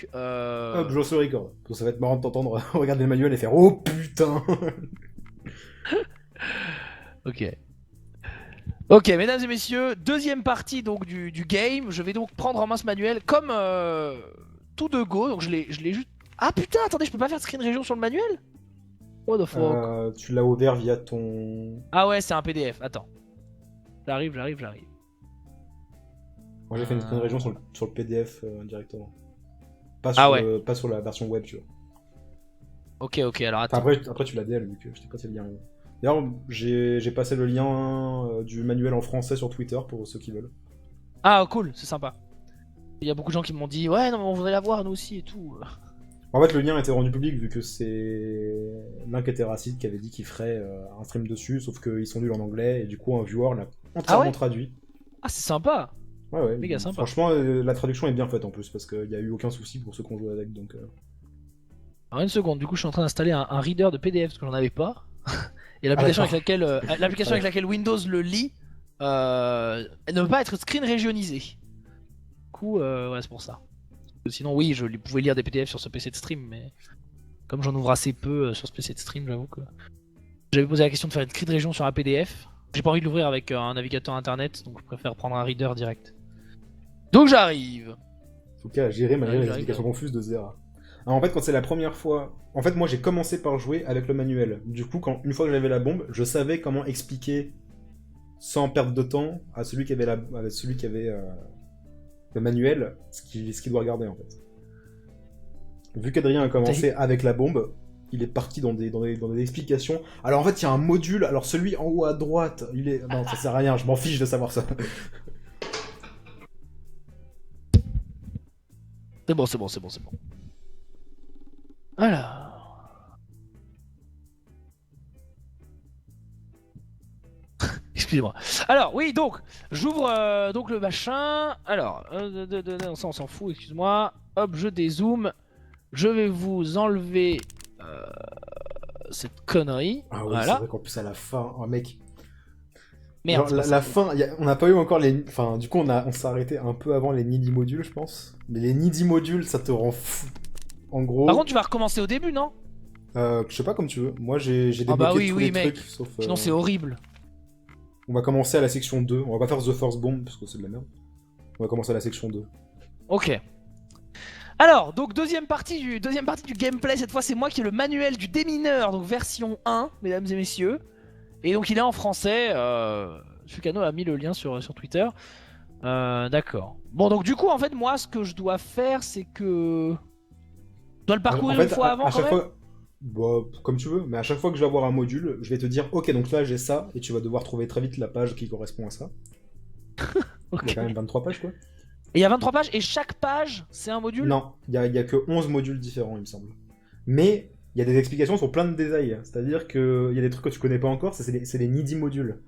donc... Hop, je lance le record. Ça va être marrant de t'entendre regarder le manuel et faire oh putain. Ok. Ok, mesdames et messieurs, deuxième partie donc du game. Je vais donc prendre en main ce manuel comme tout de go. Donc je l'ai juste... Ah putain, attendez, je peux pas faire de screen région sur le manuel? What the fuck? Tu l'as ouvert via ton... Ah ouais, c'est un PDF, attends. J'arrive. Moi j'ai fait une screen région sur le PDF directement. Pas Ah sur, ouais. pas sur la version web, tu vois. Ok, alors Enfin, attends. après tu l'as DL vu que je t'ai passé le lien. D'ailleurs, j'ai passé le lien du manuel en français sur Twitter pour ceux qui veulent. Ah cool, c'est sympa. Il y a beaucoup de gens qui m'ont dit ouais non mais on voudrait la voir nous aussi et tout. En fait, le lien a été rendu public vu que c'est Link était raciste qui avait dit qu'il ferait un stream dessus, sauf qu'ils sont nuls en anglais et du coup un viewer l'a entièrement Ah ouais traduit. Ah c'est sympa. Ouais, Méga sympa. franchement, la traduction est bien faite en plus parce qu'il n'y a eu aucun souci pour ceux qui ont joué avec. Donc, Alors une seconde, du coup je suis en train d'installer un reader de PDF parce que j'en avais pas. Et Ah, l'application d'accord. avec laquelle Windows le lit elle ne peut pas être screen régionisée. Du coup ouais c'est pour ça. Parce que sinon oui je pouvais lire des PDF sur ce PC de stream mais comme j'en ouvre assez peu sur ce PC de stream j'avoue que... J'avais posé la question de faire une screen région sur un PDF. J'ai pas envie de l'ouvrir avec un navigateur internet donc je préfère prendre un reader direct. Donc j'arrive. En tout cas, gérer malgré les J'arrive, explications confuses de Zera. Alors, en fait, quand c'est la première fois. En fait, moi j'ai commencé par jouer avec le manuel. Du coup, une fois que j'avais la bombe, je savais comment expliquer sans perdre de temps à celui qui avait, le manuel ce qu'il doit regarder en fait. Vu qu'Adrien a commencé avec la bombe, il est parti dans des explications. Alors en fait, il y a un module. Alors celui en haut à droite, il est. Non, ça sert à rien, je m'en fiche de savoir ça. C'est bon. Alors. Excusez-moi. Alors, oui, donc, j'ouvre donc le machin. Alors, ça on s'en fout, excuse-moi. Hop, je dézoome. Je vais vous enlever cette connerie. Ah oui, c'est Voilà. vrai qu'en plus à la fin, oh mec. Merde, Genre, c'est pas ça. la fin, on n'a pas eu encore les. Enfin, du coup, on s'est arrêté un peu avant les needy modules, je pense. Mais les needy modules, ça te rend fou. En gros. Par contre, tu vas recommencer au début, non? Je sais pas comme tu veux. Moi, j'ai Ah débloqué bah oui, tous oui, les mec. trucs, sauf. Sinon, c'est horrible. On va commencer à la section 2. On va pas faire The First Bomb, parce que c'est de la merde. On va commencer à la section 2. Ok. Alors, donc deuxième partie du gameplay, cette fois c'est moi qui ai le manuel du démineur, donc version 1, mesdames et messieurs. Et donc il est en français, Sucano a mis le lien sur Twitter. D'accord. Bon donc du coup en fait moi ce que je dois faire c'est que... Je dois le parcourir En une fait, fois avant à quand chaque même. fois. Bah, comme tu veux, mais à chaque fois que je vais avoir un module, je vais te dire, ok, donc là j'ai ça, et tu vas devoir trouver très vite la page qui correspond à ça. Ok. Il y a quand même 23 pages, quoi. Et il y a 23 pages et chaque page c'est un module? Non, il y a que 11 modules différents, il me semble. Mais il y a des explications sur plein de détails. C'est-à-dire qu'il y a des trucs que tu connais pas encore, c'est les needy modules.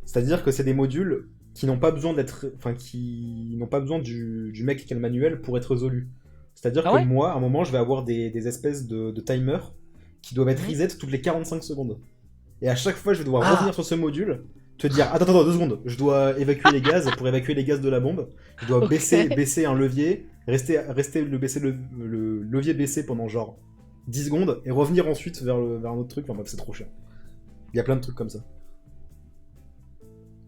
C'est-à-dire que c'est des modules qui n'ont pas besoin d'être. Enfin, qui n'ont pas besoin du mec qui a le manuel pour être résolus. C'est-à-dire Ah que ouais? moi, à un moment, je vais avoir des espèces de timers qui doivent être Mhm. reset toutes les 45 secondes. Et à chaque fois, je vais devoir Ah. revenir sur ce module, te dire attends, 2 secondes, je dois évacuer les gaz pour évacuer les gaz de la bombe. Je dois Ok. baisser un levier, rester le levier baissé pendant genre 10 secondes et revenir ensuite vers un autre truc. Enfin bref, c'est trop cher. Il y a plein de trucs comme ça.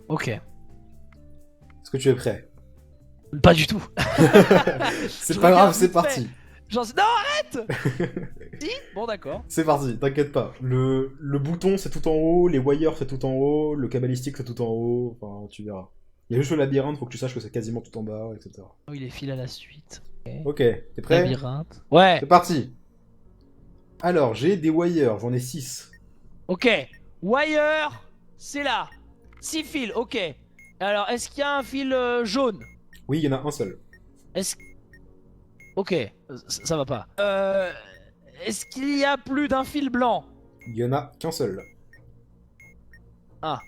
Ok. Est-ce que tu es prêt? Pas du tout. C'est Je pas grave, regarde c'est vite fait. parti. Genre, non arrête. Si. Bon d'accord. C'est parti, t'inquiète pas. Le bouton c'est tout en haut, les wires c'est tout en haut, le cabalistique c'est tout en haut, enfin tu verras. Il y a juste le labyrinthe, faut que tu saches que c'est quasiment tout en bas, etc. Oh, il est file à la suite. Ok, t'es prêt? Labyrinthe. Ouais. C'est parti. Alors, j'ai des wires, j'en ai 6. Ok. Wire, c'est là. 6 fils, ok. Alors, est-ce qu'il y a un fil jaune? Oui, il y en a un seul. Est-ce... Ok, ça va pas. Est-ce qu'il y a plus d'un fil blanc? Il y en a qu'un seul. Ah.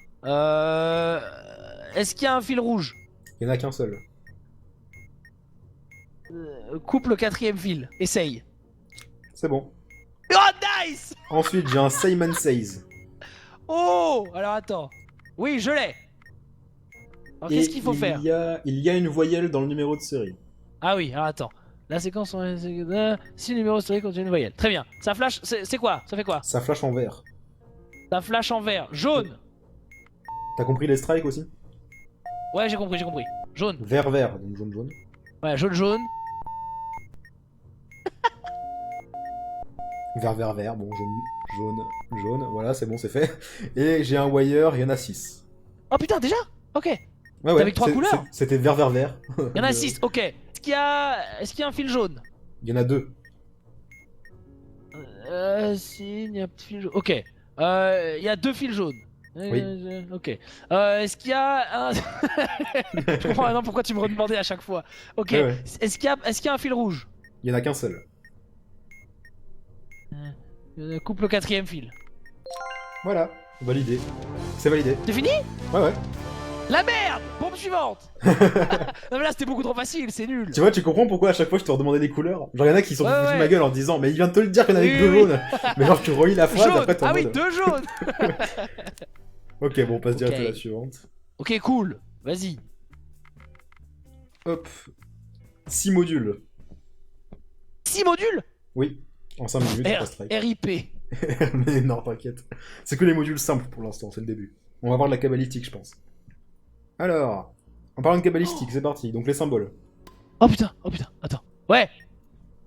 Est-ce qu'il y a un fil rouge? Il y en a qu'un seul. Coupe le quatrième fil. Essaye. C'est bon. Oh, nice! Ensuite, j'ai un Simon Says. Oh! Alors, attends. Oui, je l'ai. Alors, Et qu'est-ce qu'il faut faire? il y a une voyelle dans le numéro de série. Ah oui, alors attends. La séquence si le numéro historique contient une voyelle. Très bien. Ça flash, c'est quoi? Ça fait quoi? Ça flash en vert. Ça flash en vert. Jaune. T'as compris les strikes aussi? Ouais, j'ai compris, j'ai compris. Jaune. Vert, vert, donc jaune, jaune. Ouais, jaune, jaune. Vert, vert, vert, bon, jaune, jaune, jaune, voilà, c'est bon, c'est fait. Et j'ai un wire, il y en a 6. Oh putain, déjà? Ok. Ouais, ouais, T'avais que 3 couleurs? c'était vert, vert, vert. Il y en a 6, ok. Est-ce qu'il y a un fil jaune? Il y en a 2. Si, il y a un petit fil jaune. Ok. Il y a 2 fils jaunes. Oui. Ok. Est-ce qu'il y a un... Je comprends maintenant pourquoi tu me redemandais à chaque fois. Ok. Ouais, ouais. Est-ce qu'il y a un fil rouge? Il y en a qu'un seul. Coupe le 4ème fil. Voilà, validé. C'est validé. C'est fini? Ouais, ouais. La merde! Pompe suivante! Non mais là c'était beaucoup trop facile, c'est nul. Tu vois, tu comprends pourquoi à chaque fois je te redemandais des couleurs? Genre, il y en a qui sont Ouais, foutus de ouais. ma gueule en disant, mais il vient de te le dire qu'il y en avait Oui, que 2 oui, oui. jaunes. Mais genre, tu relis la phrase, Jaune! après t'es en Ah oui, mode... 2 jaunes! Ok, bon, on passe direct Ok. à la suivante. Ok, cool. Vas-y. Hop. 6 modules. 6 modules? Oui, en 5 minutes, pas strike. RIP. Mais non, t'inquiète. C'est que les modules simples pour l'instant, c'est le début. On va voir de la cabalistique, je pense. Alors, en parlant de cabalistique, c'est parti. Donc les symboles. Oh putain, attends. Ouais.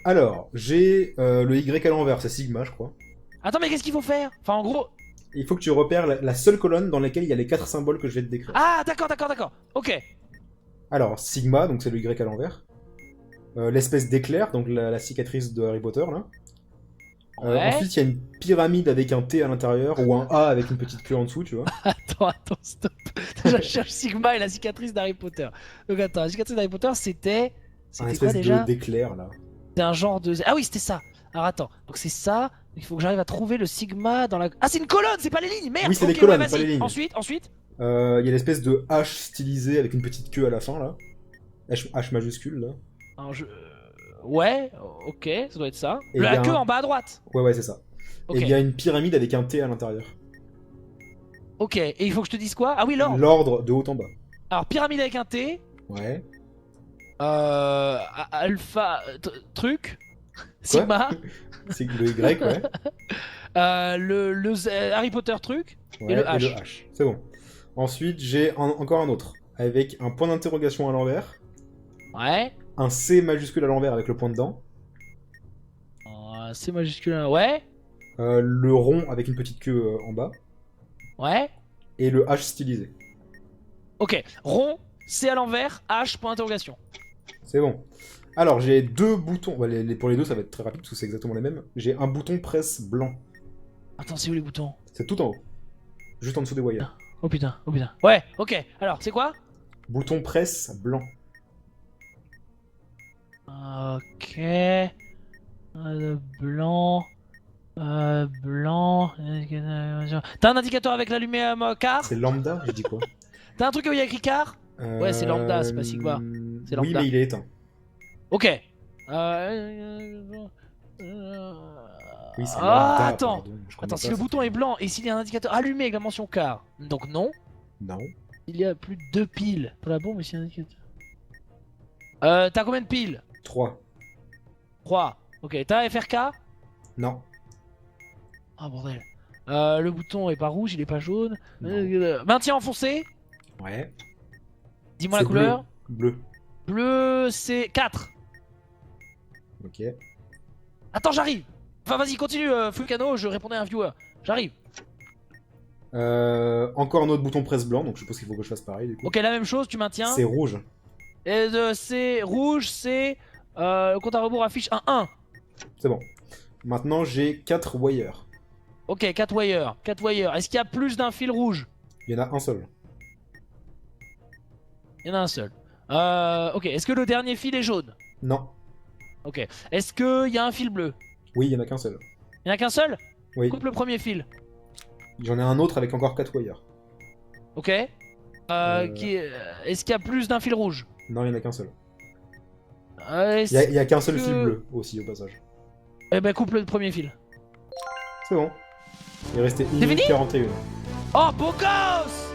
Alors, j'ai le Y à l'envers, c'est Sigma, je crois. Attends, mais qu'est-ce qu'il faut faire? Enfin, en gros... Il faut que tu repères la seule colonne dans laquelle il y a les 4 symboles que je vais te décrire. Ah, d'accord. Ok. Alors, Sigma, donc c'est le Y à l'envers. L'espèce d'éclair, donc la cicatrice de Harry Potter, là. Ouais. Ensuite, il y a une pyramide avec un T à l'intérieur, ou un A avec une petite queue en dessous, tu vois. Attends, stop. Déjà, je cherche Sigma et la cicatrice d'Harry Potter. Donc attends, la cicatrice d'Harry Potter, c'était... Un C'était quoi espèce déjà? d'éclair, là. C'était un genre de... Ah oui, c'était ça. Alors attends, donc c'est ça. Il faut que j'arrive à trouver le Sigma dans la... Ah, c'est une colonne, c'est pas les lignes, merde. Oui, c'est Ok, les colonnes, ouais, pas vas-y. les lignes. Ensuite. Il y a l'espèce de H stylisé avec une petite queue à la fin, là. H majuscule, là. Alors, ouais, ok, ça doit être ça. Et il y La a queue un- en bas à droite. Ouais, ouais, c'est ça. Ok. Et il y a une pyramide avec un T à l'intérieur. Ok, et il faut que je te dise quoi? Ah oui, l'ordre. L'ordre de haut en bas. Alors, pyramide avec un T. Ouais. Alpha... truc. Sigma. C'est le Y, ouais. Harry Potter truc. Ouais, Et le H. C'est bon. Ensuite, j'ai encore un autre. Avec un point d'interrogation à l'envers. Ouais. Un C majuscule à l'envers avec le point dedans. C majuscule. Ouais. Le rond avec une petite queue en bas. Ouais. Et le H stylisé. Ok. Rond, C à l'envers, H, point d'interrogation. C'est bon. Alors, j'ai 2 boutons. Bah, pour les deux, ça va être très rapide parce que c'est exactement les mêmes. J'ai un bouton presse blanc. Attends, c'est où les boutons? C'est tout en haut. Juste en dessous des wires. Oh putain. Ouais, ok. Alors, c'est quoi? Bouton presse blanc. Ok. Blanc. Blanc. T'as un indicateur avec la lumière car? C'est lambda, je dis quoi? T'as un truc où il y a écrit car? Ouais, c'est lambda, c'est pas Sigma. C'est Oui, lambda. mais il est éteint. Ok. Oui, c'est Ah, lambda, attends. pardon. Je connais Attends, pas si le ça. bouton est blanc et s'il y a un indicateur allumé avec la mention car, donc non. Non. Il y a plus de 2 piles. Pas la bombe, mais s'il y a un indicateur. T'as combien de piles? 3. 3. Ok, t'as un FRK? Non. Ah bordel. Le bouton est pas rouge, il est pas jaune. Non. Maintien enfoncé. Ouais. Dis-moi la C'est couleur. Bleu. Bleu, c'est 4. Ok. Attends, j'arrive. Enfin, vas-y, continue, Fulcano, je répondais à un viewer. J'arrive. Encore un autre bouton presse blanc, donc je suppose qu'il faut que je fasse pareil du coup. Ok, la même chose, tu maintiens. C'est rouge. Et c'est rouge, c'est. Le compte à rebours affiche un 1. C'est bon. Maintenant j'ai 4 wires. Ok, 4 wires. 4 wires. Est-ce qu'il y a plus d'un fil rouge? Il y en a un seul. Il y en a un seul. Ok, est-ce que le dernier fil est jaune? Non. Ok. Est-ce qu'il y a un fil bleu? Oui, il y en a qu'un seul. Il n'y en a qu'un seul? Oui. Coupe le premier fil. J'en ai un autre avec encore 4 wires. Ok. Est-ce qu'il y a plus d'un fil rouge? Non, il y en a qu'un seul. Est-ce Il y a qu'un seul que- fil bleu aussi au passage. Eh ben coupe le premier fil. C'est bon. Il restait 1 fini minute 41. Oh, beau gosse!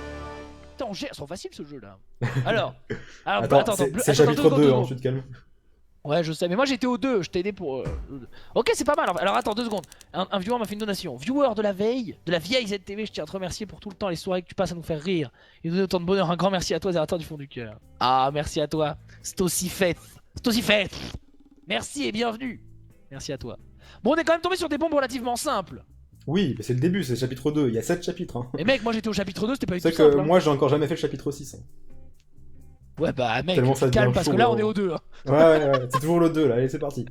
Putain, ils sont faciles ce jeu là. Alors, Attends, c'est bleu- c'est attends, chapitre attends, 2, attends, hein, tu te calmes. Ouais, je sais, mais moi j'étais au 2, je t'ai aidé pour. Ok, c'est pas mal. Alors attends 2 secondes. Un viewer m'a fait une donation. Viewer de la veille, de la vieille ZTV, je tiens à te remercier pour tout le temps, les soirées que tu passes à nous faire rire et nous donner autant de bonheur. Un grand merci à toi, Zerator du fond du cœur. Ah, merci à toi. C'est aussi fait. C'est aussi fait. Merci et bienvenue. Merci à toi. Bon, on est quand même tombé sur des bombes relativement simples. Oui, mais c'est le début, c'est le chapitre 2. Il y a 7 chapitres. Hein. Mais mec, moi j'étais au chapitre 2, c'était pas du tout C'est que simple. Hein. moi, j'ai encore jamais fait le chapitre 6. Hein. Ouais, bah mec, Tellement tu ça te calmes devient parce chaud, que là on hein. est au 2. Hein. Ouais, c'est toujours le 2 là. Allez, c'est parti.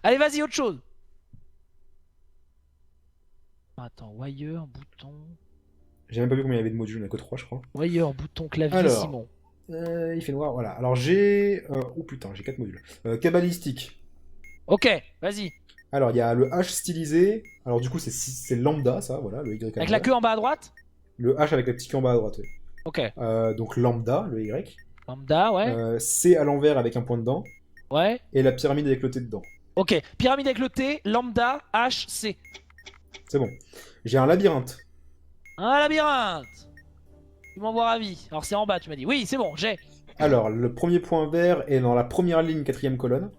Allez, vas-y, autre chose. Attends, wire, bouton. J'ai même pas vu combien il y avait de modules, il n'y en a que 3, je crois. Wire, bouton, clavier, Alors. Simon. Il fait noir, voilà. Alors j'ai. Oh putain, j'ai 4 modules. Cabalistique. Ok, vas-y. Alors il y a le H stylisé. Alors du coup, c'est lambda, ça, voilà, le Y. Avec la queue en bas à droite. Le H avec la petite queue en bas à droite, oui. Ok. Donc lambda, le Y. Lambda, ouais. C à l'envers avec un point dedans. Ouais. Et la pyramide avec le T dedans. Ok. Pyramide avec le T, lambda, H, C. C'est bon. J'ai un labyrinthe. Un labyrinthe. Tu m'envoies ravi. Alors c'est en bas, tu m'as dit. Oui, c'est bon, j'ai. Alors, le premier point vert est dans la première ligne, quatrième colonne.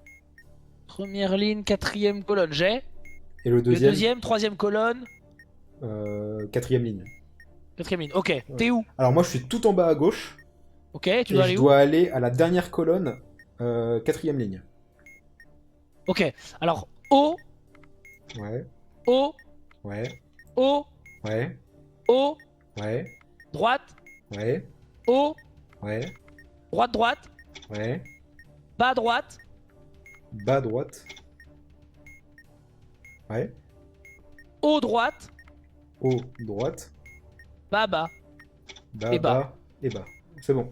Première ligne, quatrième colonne, j'ai. Et le Le deuxième, deuxième, troisième colonne, quatrième ligne. quatrième ligne. Ok. T'es où? Alors moi, je suis tout en bas à gauche. Ok, tu Et dois je aller où? dois aller à la dernière colonne, quatrième ligne. Ok. Alors, O, Ouais, O, ouais, O, ouais, O, ouais, droite, ouais, O, ouais, droite, droite, ouais. bas, droite, Bas droite. Ouais. O, droite, Haut droite. bas, bas. Bas, Et bas. bas et bas. C'est bon.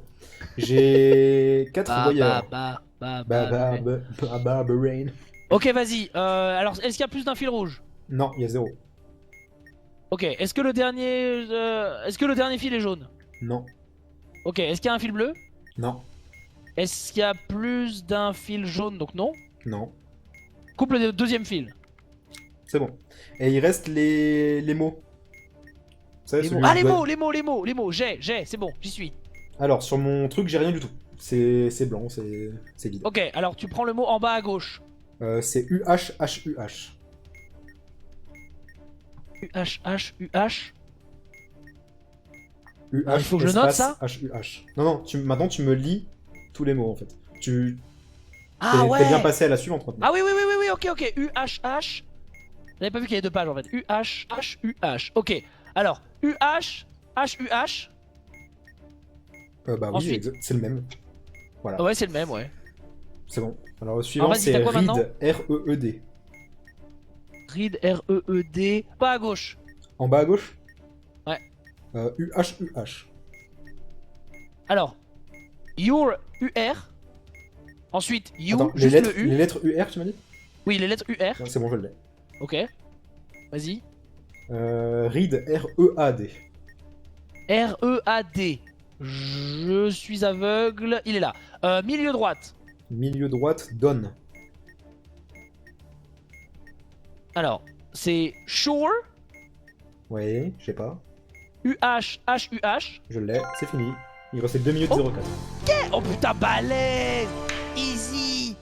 J'ai 4 Bas, voyeurs. bas, bas, Bas, bas, bas, bas, bas, bas, bas, rain. Ok, vas-y. Alors, est-ce qu'il y a plus d'un fil rouge? Non, il y a 0. Ok, est-ce que le dernier fil est jaune? Non, Ok, est-ce qu'il y a un fil bleu? non, Est-ce qu'il y a plus d'un fil jaune? Donc non. non. Coupe le deuxième fil. C'est bon. Et il reste les mots. Ça, Les celui mots. où Ah, je les dois- mots, les mots, les mots, les mots. J'ai, c'est bon, j'y suis. Alors, sur mon truc, j'ai rien du tout. C'est blanc, c'est vide. Ok, alors tu prends le mot en bas à gauche. C'est UH-H-UH. UH, UH. UH, Ah, il faut que je note ça H-U-H. Non, non, maintenant tu me lis tous les mots en fait. Ah T'es bien ouais. passé à la suivante maintenant. Ah oui, oui, oui, oui, oui, ok, ok. UH. J'avais pas vu qu'il y avait 2 pages en fait. UH. Ok. Alors, UH, HUH. Bah oui, Ensuite. c'est le même. Voilà, Ouais, c'est le même, ouais. c'est bon. Alors le suivant vas-y, c'est t'as quoi maintenant REED, R-E-E-D. Read, R-E-E-D. Pas à gauche. En bas à gauche Ouais. UH-UH. Alors, your UR. Ensuite, you, Attends, juste le U. les lettres UR tu m'as dit Oui, les lettres UR. Ouais, c'est bon, je l'ai. Ok. Vas-y. REED, R-E-A-D. R-E-A-D. Je suis aveugle. Il est là. Milieu droite. Milieu droite, donne. Alors, c'est sure. Ouais, je sais pas. U-H, H-U-H. Je l'ai, c'est fini. Il restait 2 minutes Oh. 04. Oh putain, balèze. Easy.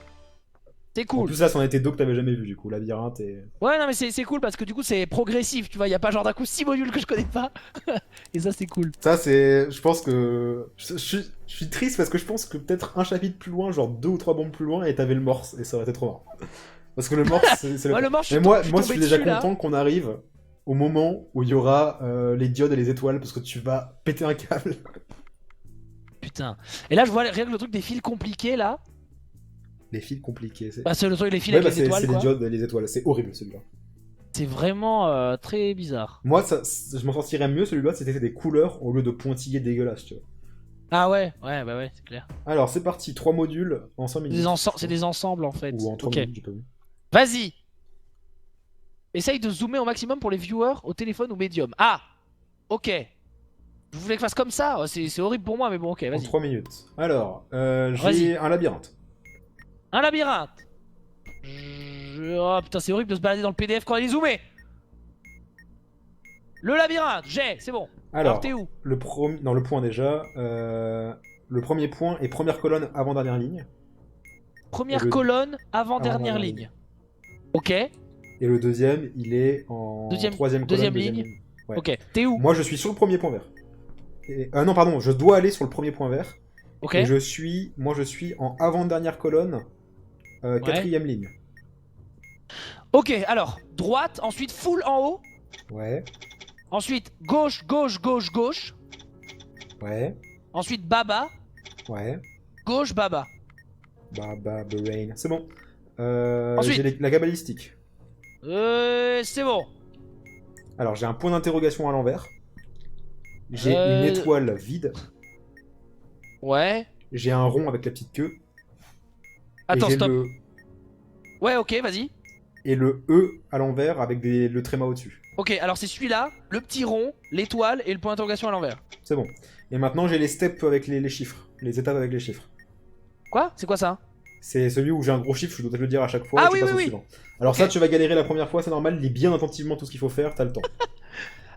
C'est En cool. plus, là, c'en était deux que t'avais jamais vu, du coup. Labyrinthe et. Ouais, non, mais c'est cool parce que du coup, c'est progressif. Tu vois, y a pas genre d'un coup 6 modules que je connais pas. Et ça, c'est cool. Ça, c'est. Je pense que. Je suis triste parce que je pense que peut-être un chapitre plus loin, genre 2 ou 3 bombes plus loin, et t'avais le morse, et ça aurait été trop marrant. Parce que le morse, c'est le. Ouais, le morse, Mais moi, je je suis suis déjà tombé dessus, content qu'on arrive au moment où il y aura les diodes et les étoiles, parce que tu vas péter un câble. Putain. Et là, je vois rien que le truc des fils compliqués là. Les fils compliqués, c'est. Bah, c'est le truc, les fils Ouais, avec bah, les étoiles, c'est les quoi. diodes et les étoiles. C'est horrible celui-là. C'est vraiment très bizarre. Moi, je m'en sortirais mieux celui-là si c'était des couleurs au lieu de pointillés dégueulasses, tu vois. Ah ouais, ouais, bah ouais, c'est clair. Alors, c'est parti, 3 modules en 5 minutes. C'est des ensembles en fait. Ou en 3 Ok. minutes, j'ai pas vu. Vas-y. Essaye de zoomer au maximum pour les viewers au téléphone ou médium. Ah. Ok. Je voulais que je fasse comme ça. C'est horrible pour moi, mais bon, ok, En vas-y. 3 minutes. Alors, Vas-y. j'ai un labyrinthe. Un labyrinthe. Oh putain, c'est horrible de se balader dans le PDF quand il est zoomé. Le labyrinthe, c'est bon. Alors Alors, t'es où? le point déjà. Le premier point est première colonne avant-dernière ligne. Première Et le- colonne, avant-dernière Avant-dernière ligne. Ok, Et le deuxième, il est en deuxième, troisième colonne, deuxième deuxième ligne. ligne. Ouais. Ok, t'es où? Moi, je suis sur le premier point vert. Ah non, pardon, je dois aller sur le premier point vert. Ok, Et moi, je suis en avant-dernière colonne, ouais. quatrième ligne. Ok, alors, droite, ensuite full en haut. Ouais, Ensuite, gauche, gauche, gauche, gauche. ouais, Ensuite, baba, ouais. gauche, baba. Brain. C'est bon. J'ai Ensuite, la cabalistique. c'est bon. Alors, j'ai un point d'interrogation à l'envers. J'ai une Euh, étoile vide. ouais. J'ai un rond avec la petite queue. Et Attends, j'ai stop. Ouais, ok, vas-y. le E à l'envers avec le tréma au-dessus. Ok, alors c'est celui-là, le petit rond, l'étoile et le point d'interrogation à l'envers. C'est bon. Et maintenant, j'ai les steps avec les chiffres. Les étapes avec les chiffres. Quoi? C'est quoi ça? C'est celui où j'ai un gros chiffre, je dois te le dire à chaque fois, Ah et tu oui, passes oui, au oui. suivant. Alors Ok. ça, tu vas galérer la première fois, c'est normal, lis bien attentivement tout ce qu'il faut faire, t'as le temps.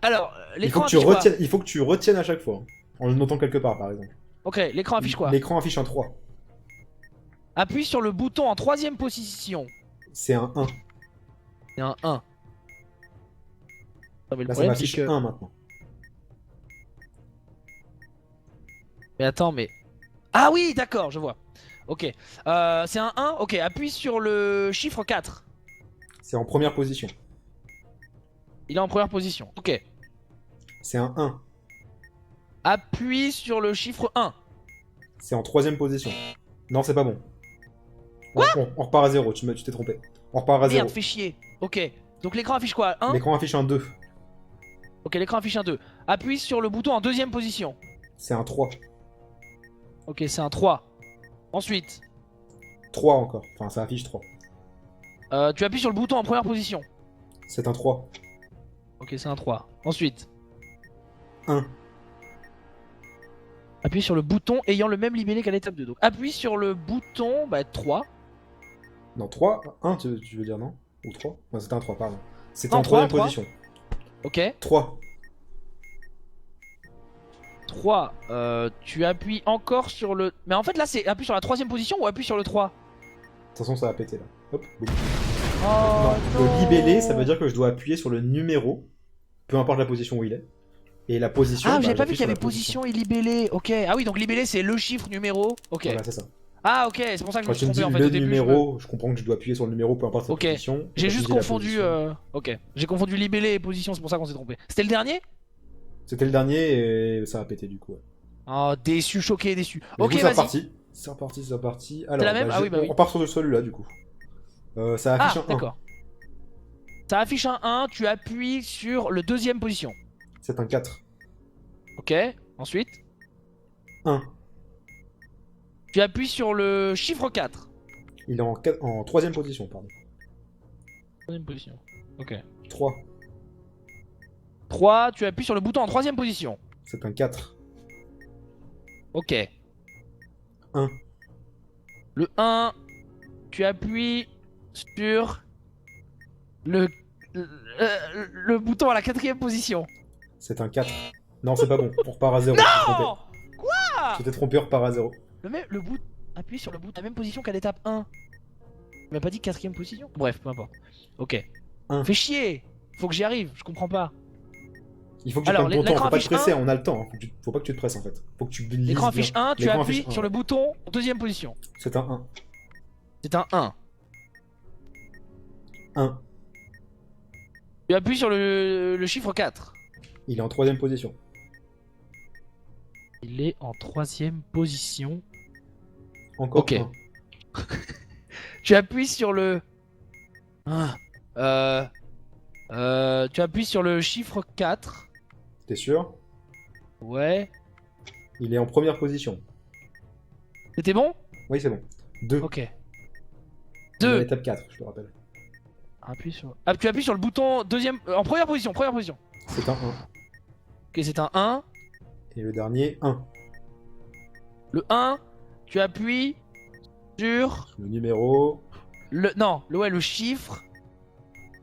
Alors, Il faut l'écran que tu affiche quoi? retiennes, il faut que tu retiennes à chaque fois, hein, en le notant quelque part, par exemple. Ok, l'écran affiche quoi? L'écran affiche un 3. Appuie sur le bouton en troisième position. C'est un 1. C'est un 1. Non, mais le Là, ça problème c'est m'affiche que... 1 maintenant. Mais attends, mais... Ah oui, d'accord, je vois. Ok. C'est un 1. Ok, appuie sur le chiffre 4. C'est en première position. Il est en première position. Ok. C'est un 1. Appuie sur le chiffre 1. C'est en troisième position. Non, c'est pas bon. On repart à 0, tu t'es trompé. On repart à 0. Merde, fais chier. Ok. Donc l'écran affiche quoi? 1. L'écran affiche un 2. Ok, l'écran affiche un 2. Appuie sur le bouton en deuxième position. C'est un 3. Ok, c'est un 3. Ensuite, 3 encore. Enfin, ça affiche 3. tu appuies sur le bouton en première position. C'est un 3. Ok, c'est un 3. Ensuite, 1. appuie sur le bouton ayant le même libellé qu'à l'étape 2. Donc appuie sur le bouton 3. Non, 3. 1, tu veux dire, non? Ou 3? Non, c'était un 3, pardon. C'était Non, en 3, troisième position. Ok. 3. 3. Tu appuies encore sur le... Mais en fait là c'est appuie sur la troisième position ou appuie sur le 3? De toute façon, ça va péter là. Hop, boum. Oh Non, le libellé, ça veut dire que je dois appuyer sur le numéro, peu importe la position où il est. Et la position. Ah, bah, j'avais pas vu j'appuie qu'il y sur avait la position. position et libellé. Ok. Ah oui, donc libellé c'est le chiffre numéro. Ok. Voilà, c'est ça. Ah ok, c'est pour ça que je Quand me tu suis me dis trompé en fait le au début. numéro, je comprends que je dois appuyer sur le numéro, peu importe sa Ok. position. Et J'ai quand tu juste me dis la confondu... position, Ok. J'ai confondu libellé et position, c'est pour ça qu'on s'est trompé. C'était le dernier? C'était le dernier et ça a pété du coup. Ouais. Oh, déçu, choqué, déçu. Mais Ok, du coup, c'est vas-y. reparti. C'est reparti, c'est reparti. Alors, la même Ah oui, bah oui. on part sur celui-là du coup. Ça Ah, affiche un 1. d'accord. Ça affiche un 1, tu appuies sur le deuxième position. C'est un 4. Ok, ensuite. 1. Tu appuies sur le chiffre 4. Il est en troisième position, pardon. Troisième position. Ok. 3. 3, tu appuies sur le bouton en troisième position. C'est un 4. Ok. 1. Le 1, tu appuies sur le, le bouton à la quatrième position. C'est un 4. Non, c'est pas bon. On repart à 0. Non. Tu t'es trompé, on repart à 0. Le bout... Appuie sur le bout à la même position qu'à l'étape 1. Tu m'as pas dit quatrième position? Bref, peu importe. Ok. 1. Fais chier. Faut que j'y arrive, je comprends pas. Il faut que tu Alors, prennes ton temps, l'écran faut pas te affiche presser, 1. on a le temps. Hein. Faut pas que tu te presses en fait. Faut que tu lises L'écran bien. affiche 1, tu L'écran appuies affiche 1. sur le bouton en deuxième position. C'est un 1. C'est un 1. 1. Tu appuies sur le chiffre 4. Il est en troisième position. Il est en troisième position. Encore Ok. 1. Tu appuies sur le... tu appuies sur le chiffre 4. T'es sûr? Ouais. Il est en première position. C'était bon? Oui, c'est bon. 2. Ok. On est à 2. l'étape 4, je te rappelle. Appuie sur... Ah, tu appuies sur le bouton deuxième... en première position, première position. C'est un 1. Ok, c'est un 1. Et le dernier, 1. Le 1, tu appuies sur... Le numéro. Non, le chiffre...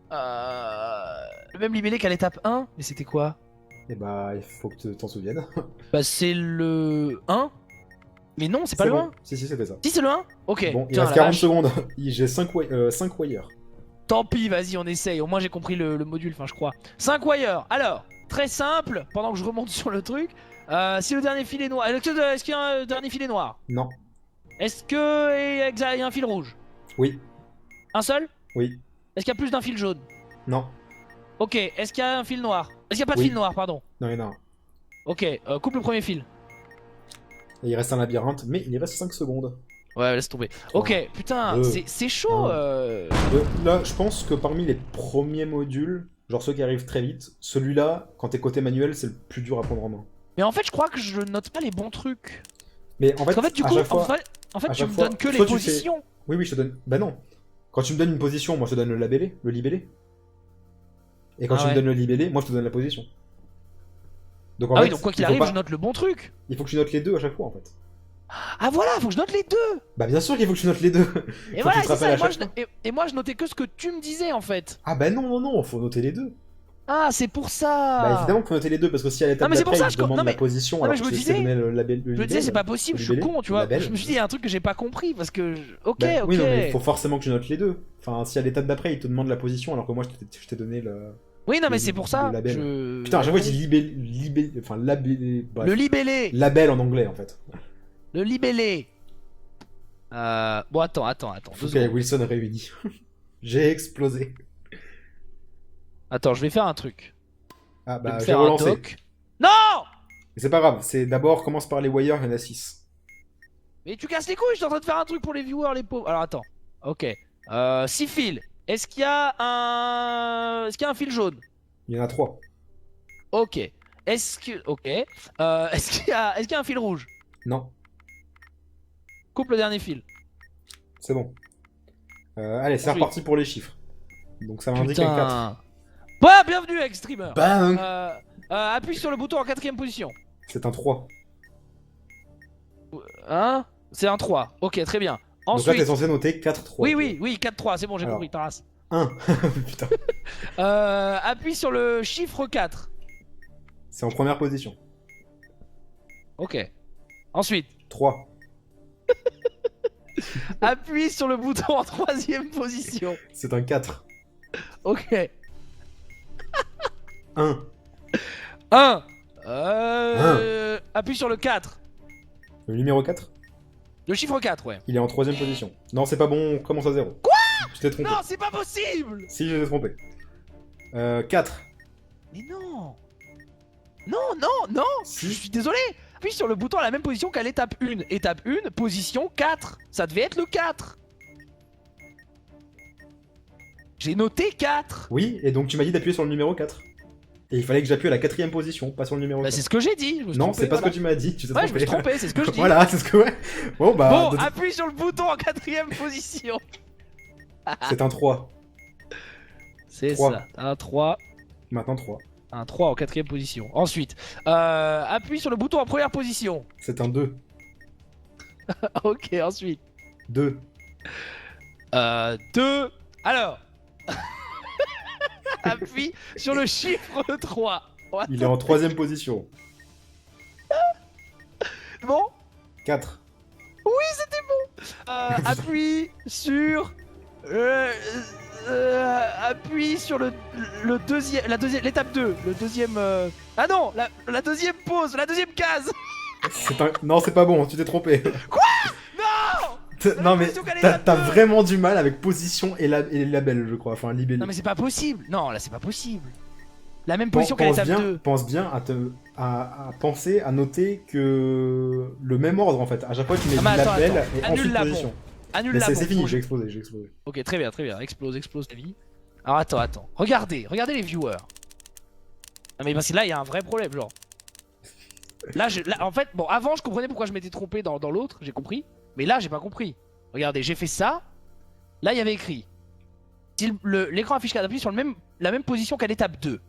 Le même libellé qu'à l'étape 1. Mais c'était quoi? Et bah, il faut que tu t'en souviennes. Bah c'est le 1. Mais non, c'est pas C'est le bon. 1. Si, c'était ça. Si, c'est le 1. Ok. Bon, il Putain, reste la 40 vache. secondes. J'ai 5 wires. Tant pis, vas-y, on essaye. Au moins, j'ai compris le module, enfin, je crois. 5 wires. Alors, très simple, pendant que je remonte sur le truc. Si le dernier fil est noir. Est-ce qu'il y a un dernier fil est noir? Non. Est-ce qu'il y a un fil rouge? Oui. Un seul? Oui. Est-ce qu'il y a plus d'un fil jaune? Non. Ok. Est-ce qu'il y a un fil noir? Est-ce qu'il n'y a pas de Oui. fil noir, pardon? Non, il y en a un. Ok, coupe le premier fil. Et il reste un labyrinthe, mais il reste 5 secondes. Ouais, laisse tomber. Trois, Ok, putain, deux, c'est chaud. Là, je pense que parmi les premiers modules, genre ceux qui arrivent très vite, celui-là, quand t'es côté manuel, c'est le plus dur à prendre en main. Mais en fait, je crois que je note pas les bons trucs. Mais en fait, Parce qu'en fait, du à coup, chaque fois... en fait à tu chaque me fois, donnes que les soit tu fais- positions. Oui, oui, je te donne... Bah non. Quand tu me donnes une position, moi je te donne le labellé, Et quand Ah tu ouais. me donnes le libellé, moi je te donne la position. Donc en Ah fait, oui, donc quoi qu'il il faut arrive, pas- je note le bon truc. il faut que tu notes les deux à chaque fois en fait. Ah voilà, faut que je note les deux. Bah bien sûr qu'il faut que tu notes les deux. Et Faut que voilà, tu te c'est ça. rappelles Et à moi, chaque fois. et moi, je notais que ce que tu me disais en fait. Ah bah non, non, non, faut noter les deux. Ah, c'est pour ça. Bah évidemment qu'il faut noter les deux, parce que si à Non, l'étape mais c'est pour d'après, ça, il te demande non, la mais- position, non, mais alors je que me tu disais- sais donner le label, Je me disais, c'est pas possible, je suis libellé, con, tu le vois. label. Je me suis dit, il y a un truc que j'ai pas compris parce que. Ok, Bah, ok. Oui, non, mais il faut forcément que tu notes les deux. Enfin, si à l'étape d'après, il te demande la position, alors que moi, je t'ai donné le... Oui, non, mais le- c'est pour le ça. label. Je... Putain, à chaque fois, je dis libellé, enfin, labellé, bref. Le libellé. Label en anglais, en fait. Le libellé. Bon, attends. Faut 2 qu'il y ait secondes. Wilson réuni. J'ai explosé. Attends, je vais faire un truc. Ah Je vais bah, me j'ai faire un relancé. doc. Non! Mais c'est pas grave, c'est d'abord, commence par les wires, il y en a 6. Mais tu casses les couilles, je suis en train de faire un truc pour les viewers, les pauvres. Alors attends. Ok. 6 fils. Est-ce qu'il y a un. Est-ce qu'il y a un fil jaune? Il y en a 3. Ok. Est-ce que. Ok. Est-ce qu'il y a un fil rouge? Non, Coupe le dernier fil. c'est bon. Allez, c'est Oui. reparti pour les chiffres. Donc ça m'indique un 4. Putain. Bah, bienvenue, ex-streamer. Bang Appuie sur le bouton en 4ème position. C'est un 3. Hein? C'est un 3. Ok, très bien. Donc là, t'es Ensuite. censé noter 4, 3. Oui, 4-3, c'est bon, j'ai Alors. compris, ta race. 1. Putain. Appuie sur le chiffre 4. C'est en première position. Ok. Ensuite, 3. appuie sur le bouton en 3ème position. C'est un 4. Ok. 1. 1. Appuie sur le 4. Le numéro 4, Le chiffre 4, ouais. il est en troisième position. Non, c'est pas bon, on commence à 0. Quoi? Je t'ai trompé. Non, c'est pas possible! Si, je t'ai trompé. 4. Mais non! Non! Je Si. suis désolé! Appuie sur le bouton à la même position qu'à l'étape 1. Étape 1, position 4. Ça devait être le 4. J'ai noté 4. Oui, et donc tu m'as dit d'appuyer sur le numéro 4. Et il fallait que j'appuie à la 4ème position, pas sur le numéro Bah, 4. c'est ce que j'ai dit. Je me suis Non, trompé, c'est pas ce voilà. que tu m'as dit, tu t'es Ouais, trompé. je me suis trompé, c'est ce que je dis. Voilà, c'est ce que ouais. Bon, bah, Bon, de- appuie sur le bouton en 4ème position. c'est un 3. C'est 3. ça. Un 3. Maintenant 3. Un 3 en 4ème position. Ensuite, appuie sur le bouton en première position. C'est un 2. Ok, ensuite. 2. 2. Alors. Appuie sur le chiffre 3. What? Il est en troisième position. Bon. 4. Appuie sur. Appuie sur le deuxième. L'étape 2. Le deuxième. Ah non, la deuxième pause, la deuxième case. Non, c'est pas bon, tu t'es trompé. Non. Non, mais position qu'elle est t'as là-dedans. vraiment du mal avec position et label, je crois. Enfin, libellé. Non mais c'est pas possible. Non, là c'est pas possible. La même position qu'à Pense l'étape bien, 2. pense bien à penser, à noter que le même ordre en fait. À chaque fois, tu mets Ah, mais attends, label attends. et Annule ensuite la position. Annule Mais la c'est bombe. fini, Faut- j'ai explosé. Ok, très bien. Explose ta vie. Alors attends. Regardez les viewers. Non mais parce que là il y a un vrai problème, genre. Là, en fait, bon, avant je comprenais pourquoi je m'étais trompé dans l'autre, j'ai compris. Mais là j'ai pas compris. Regardez, j'ai fait ça. Là il y avait écrit. Si l'écran affiche qu'à appuyer sur la même position qu'à l'étape 2.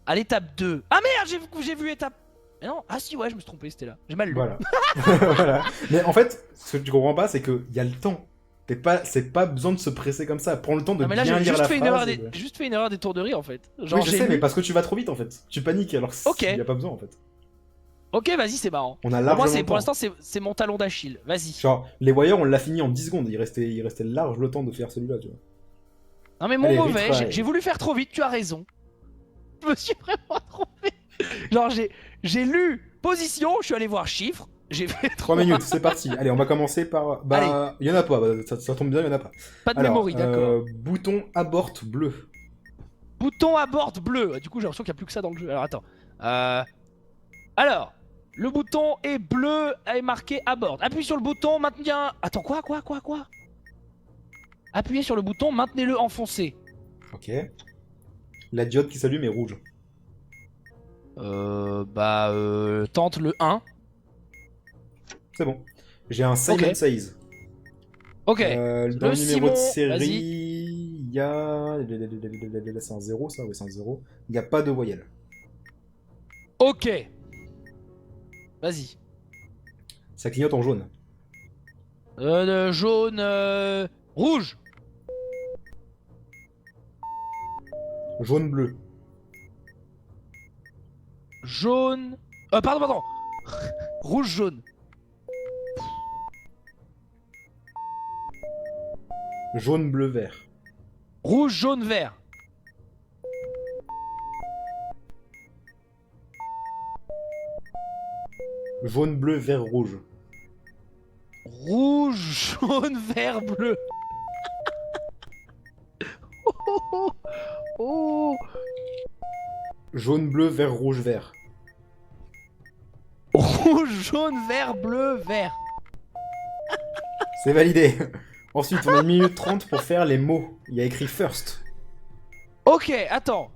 À l'étape 2. Ah merde, j'ai vu étape. Mais non, ah si ouais, je me suis trompé, c'était là. J'ai mal lu. Voilà. Voilà. Mais en fait, ce que tu comprends pas, c'est qu'il y a le temps. C'est pas besoin de se presser comme ça. Prends le temps de Non mais là bien j'ai lire juste la fait phrase. juste fait une erreur d'étourderie en fait. Genre Oui, je j'ai sais, lu- mais parce que tu vas trop vite en fait. Tu paniques alors Ok. il y a pas besoin en fait. Ok, vas-y, c'est marrant. On a Pour moi, largement le pour temps. l'instant, c'est mon talon d'Achille. Vas-y. Genre, les Warriors, on l'a fini en 10 secondes. Il restait large le temps de faire celui-là, tu vois. Non, mais mon Allez, mauvais, retry. j'ai voulu faire trop vite, tu as raison. Je me suis vraiment trompé. Genre, j'ai lu position, je suis allé voir chiffres, j'ai fait 3 minutes, c'est parti. Allez, on va commencer par. Bah, il y en a pas. Bah, ça tombe bien, il y en a pas. Pas de Alors, memory, d'accord. bouton abort bleu. Bouton abort bleu. Du coup, j'ai l'impression qu'il n'y a plus que ça dans le jeu. Alors, attends. Alors, le bouton est bleu et marqué abort. Appuie sur le bouton, maintenir. Attends, quoi? Appuyez sur le bouton, maintenez-le enfoncé. Ok. La diode qui s'allume est rouge. Tente le 1. C'est bon. J'ai un Simon Says. Ok. Dans le numéro Simon, de série, vas-y. il y a. C'est un 0, ça? Oui, c'est un 0. Il n'y a pas de voyelle. Ok. Vas-y. Ça clignote en jaune. Jaune, rouge. Jaune-bleu. Jaune. Pardon. Rouge, jaune. Jaune-bleu-vert. Rouge, jaune, vert. Jaune-bleu-vert-rouge. Rouge, jaune, vert, bleu. Oh. Jaune-bleu-vert-rouge-vert. Rouge, jaune, vert, bleu, vert. C'est validé. Ensuite, on a 1 minute 30 pour faire les mots. Il y a écrit first. Ok, attends.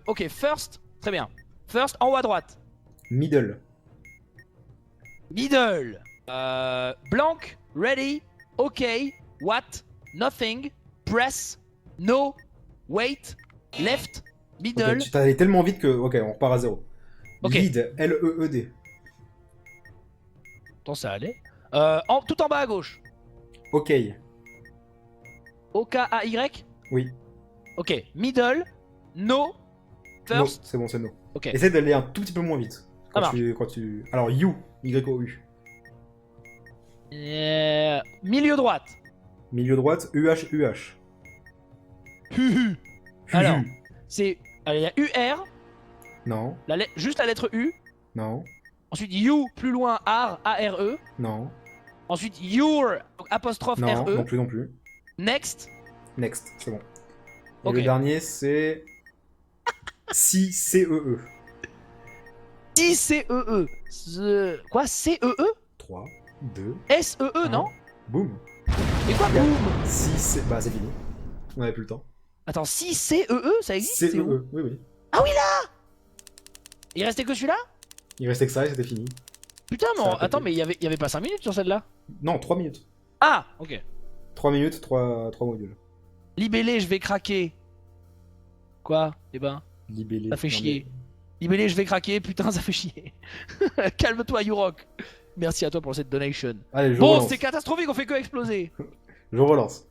Ok, first. Très bien. First, en haut à droite. Middle. Middle. Blank. Ready. Ok. What. Nothing. Press. No. Wait. Left. Middle. Ok, tu t'allais tellement vite que. Ok, on repart à 0. Ok. Lead. L-E-E-D. Attends, ça allait. Tout en bas à gauche. Ok. O-K-A-Y. Oui. Ok. Middle. No. No, First. c'est bon, c'est no. Ok. Essaye d'aller un tout petit peu moins vite. Ça marche. Alors, You. Y-O-U. Milieu droite. Milieu droite. U-H-U-H. Hu. Alors, c'est. Il y a U-R. Non. Juste la lettre U. Non. Ensuite, you, plus loin, R, A-R-E. Non. Ensuite, your, apostrophe Non, R-E. non plus. Next. Next, c'est bon. Et Ok. le dernier, c'est. Si, C-E-E. I-C-E-E. Quoi? C-E-E? 3, 2, S-E-E, non? boum. Mais quoi, Yeah. boum? Si, c'est. Bah, c'est fini. On avait plus le temps. Attends, si C-E-E, ça existe? C'est où? C-E-E, oui, oui. Ah oui, là! Il restait que celui-là? Il restait que ça et c'était fini. Putain, mais Ça a attends, pété. mais il y avait pas 5 minutes sur celle-là? Non, 3 minutes. Ah, ok. 3 minutes, 3 modules. Libellé, je vais craquer. Quoi? Eh ben, Libellé. ça fait Non, chier. Libellé, je vais craquer, putain, ça fait chier. Calme-toi, YouRock. Merci à toi pour cette donation. Allez, je Bon, relance. c'est catastrophique, on fait que exploser. Je relance.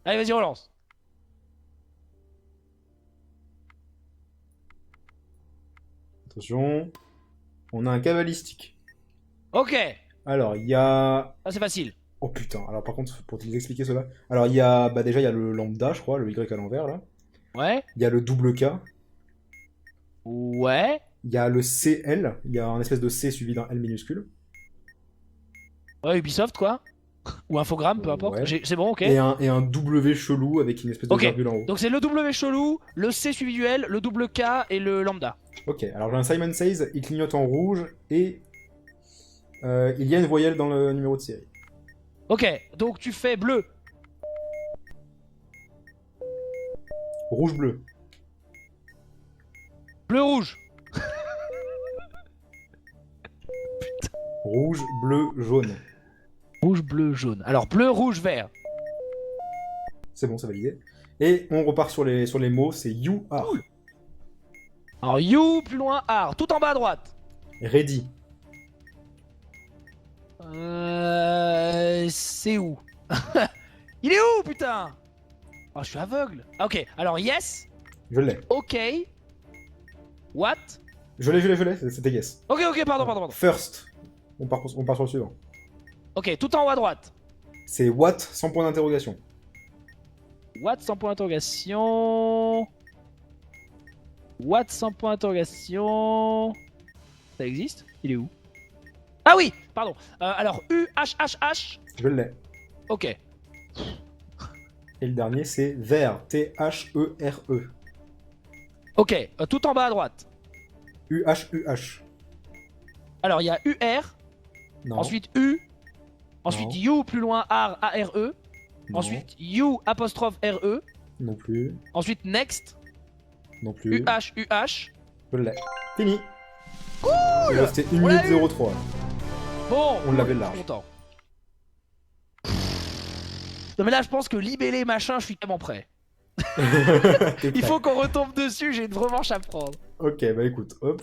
Allez, vas-y, relance. Attention. On a un cabalistique. Ok, Alors, il y a. ça c'est facile. Oh putain, alors par contre, pour te les expliquer cela. Alors, il y a. Bah, déjà, il y a le lambda, je crois, le Y à l'envers, là. Ouais. Il y a le double K. Ouais. Il y a le CL. Il y a un espèce de C suivi d'un L minuscule. Ouais, Ubisoft, quoi. Ou Infogrames, peu importe. Ouais. C'est bon, ok. Et un W chelou avec une espèce de Ok. virgule en haut. Donc c'est le W chelou, le C suivi du L, le double K et le lambda. Ok, alors j'ai un Simon Says, il clignote en rouge et il y a une voyelle dans le numéro de série. Ok, donc tu fais bleu. Rouge-bleu. Bleu-rouge. Rouge, bleu, jaune. Rouge, bleu, jaune. Alors bleu, rouge, vert. C'est bon, c'est validé. Et on repart sur les mots, c'est you are. Cool. Alors you, plus loin, R. Tout en bas à droite. Ready. C'est où? Il est où, putain? Oh, je suis aveugle. Ah, ok, alors yes, Je l'ai. ok, what, Je l'ai, c'était yes. Ok, pardon. First. On part sur le suivant. Ok, tout en haut à droite. C'est what sans point d'interrogation. What sans point d'interrogation. What sans point d'interrogation. Ça existe? Il est où? Ah oui, pardon. Alors, U-H-H-H. Je l'ai. Ok. Et le dernier, c'est vert. T-H-E-R-E. Ok, tout en bas à droite. U-H-U-H. Alors, il y a U-R. Non. Ensuite U. Ensuite Non. You, plus loin, R, A-R-E. Non. Ensuite You, apostrophe R-E. Non plus. Ensuite Next. Non plus. U-H, U-H. Je l'ai. Fini. Cool. Il restait 1 On l'a minute eu. 03. Bon, On l'avait je large. suis content. Non mais là je pense que libellé machin, je suis tellement prêt. T'es Il prêt. faut qu'on retombe dessus, j'ai une revanche à prendre. Ok, bah écoute, hop.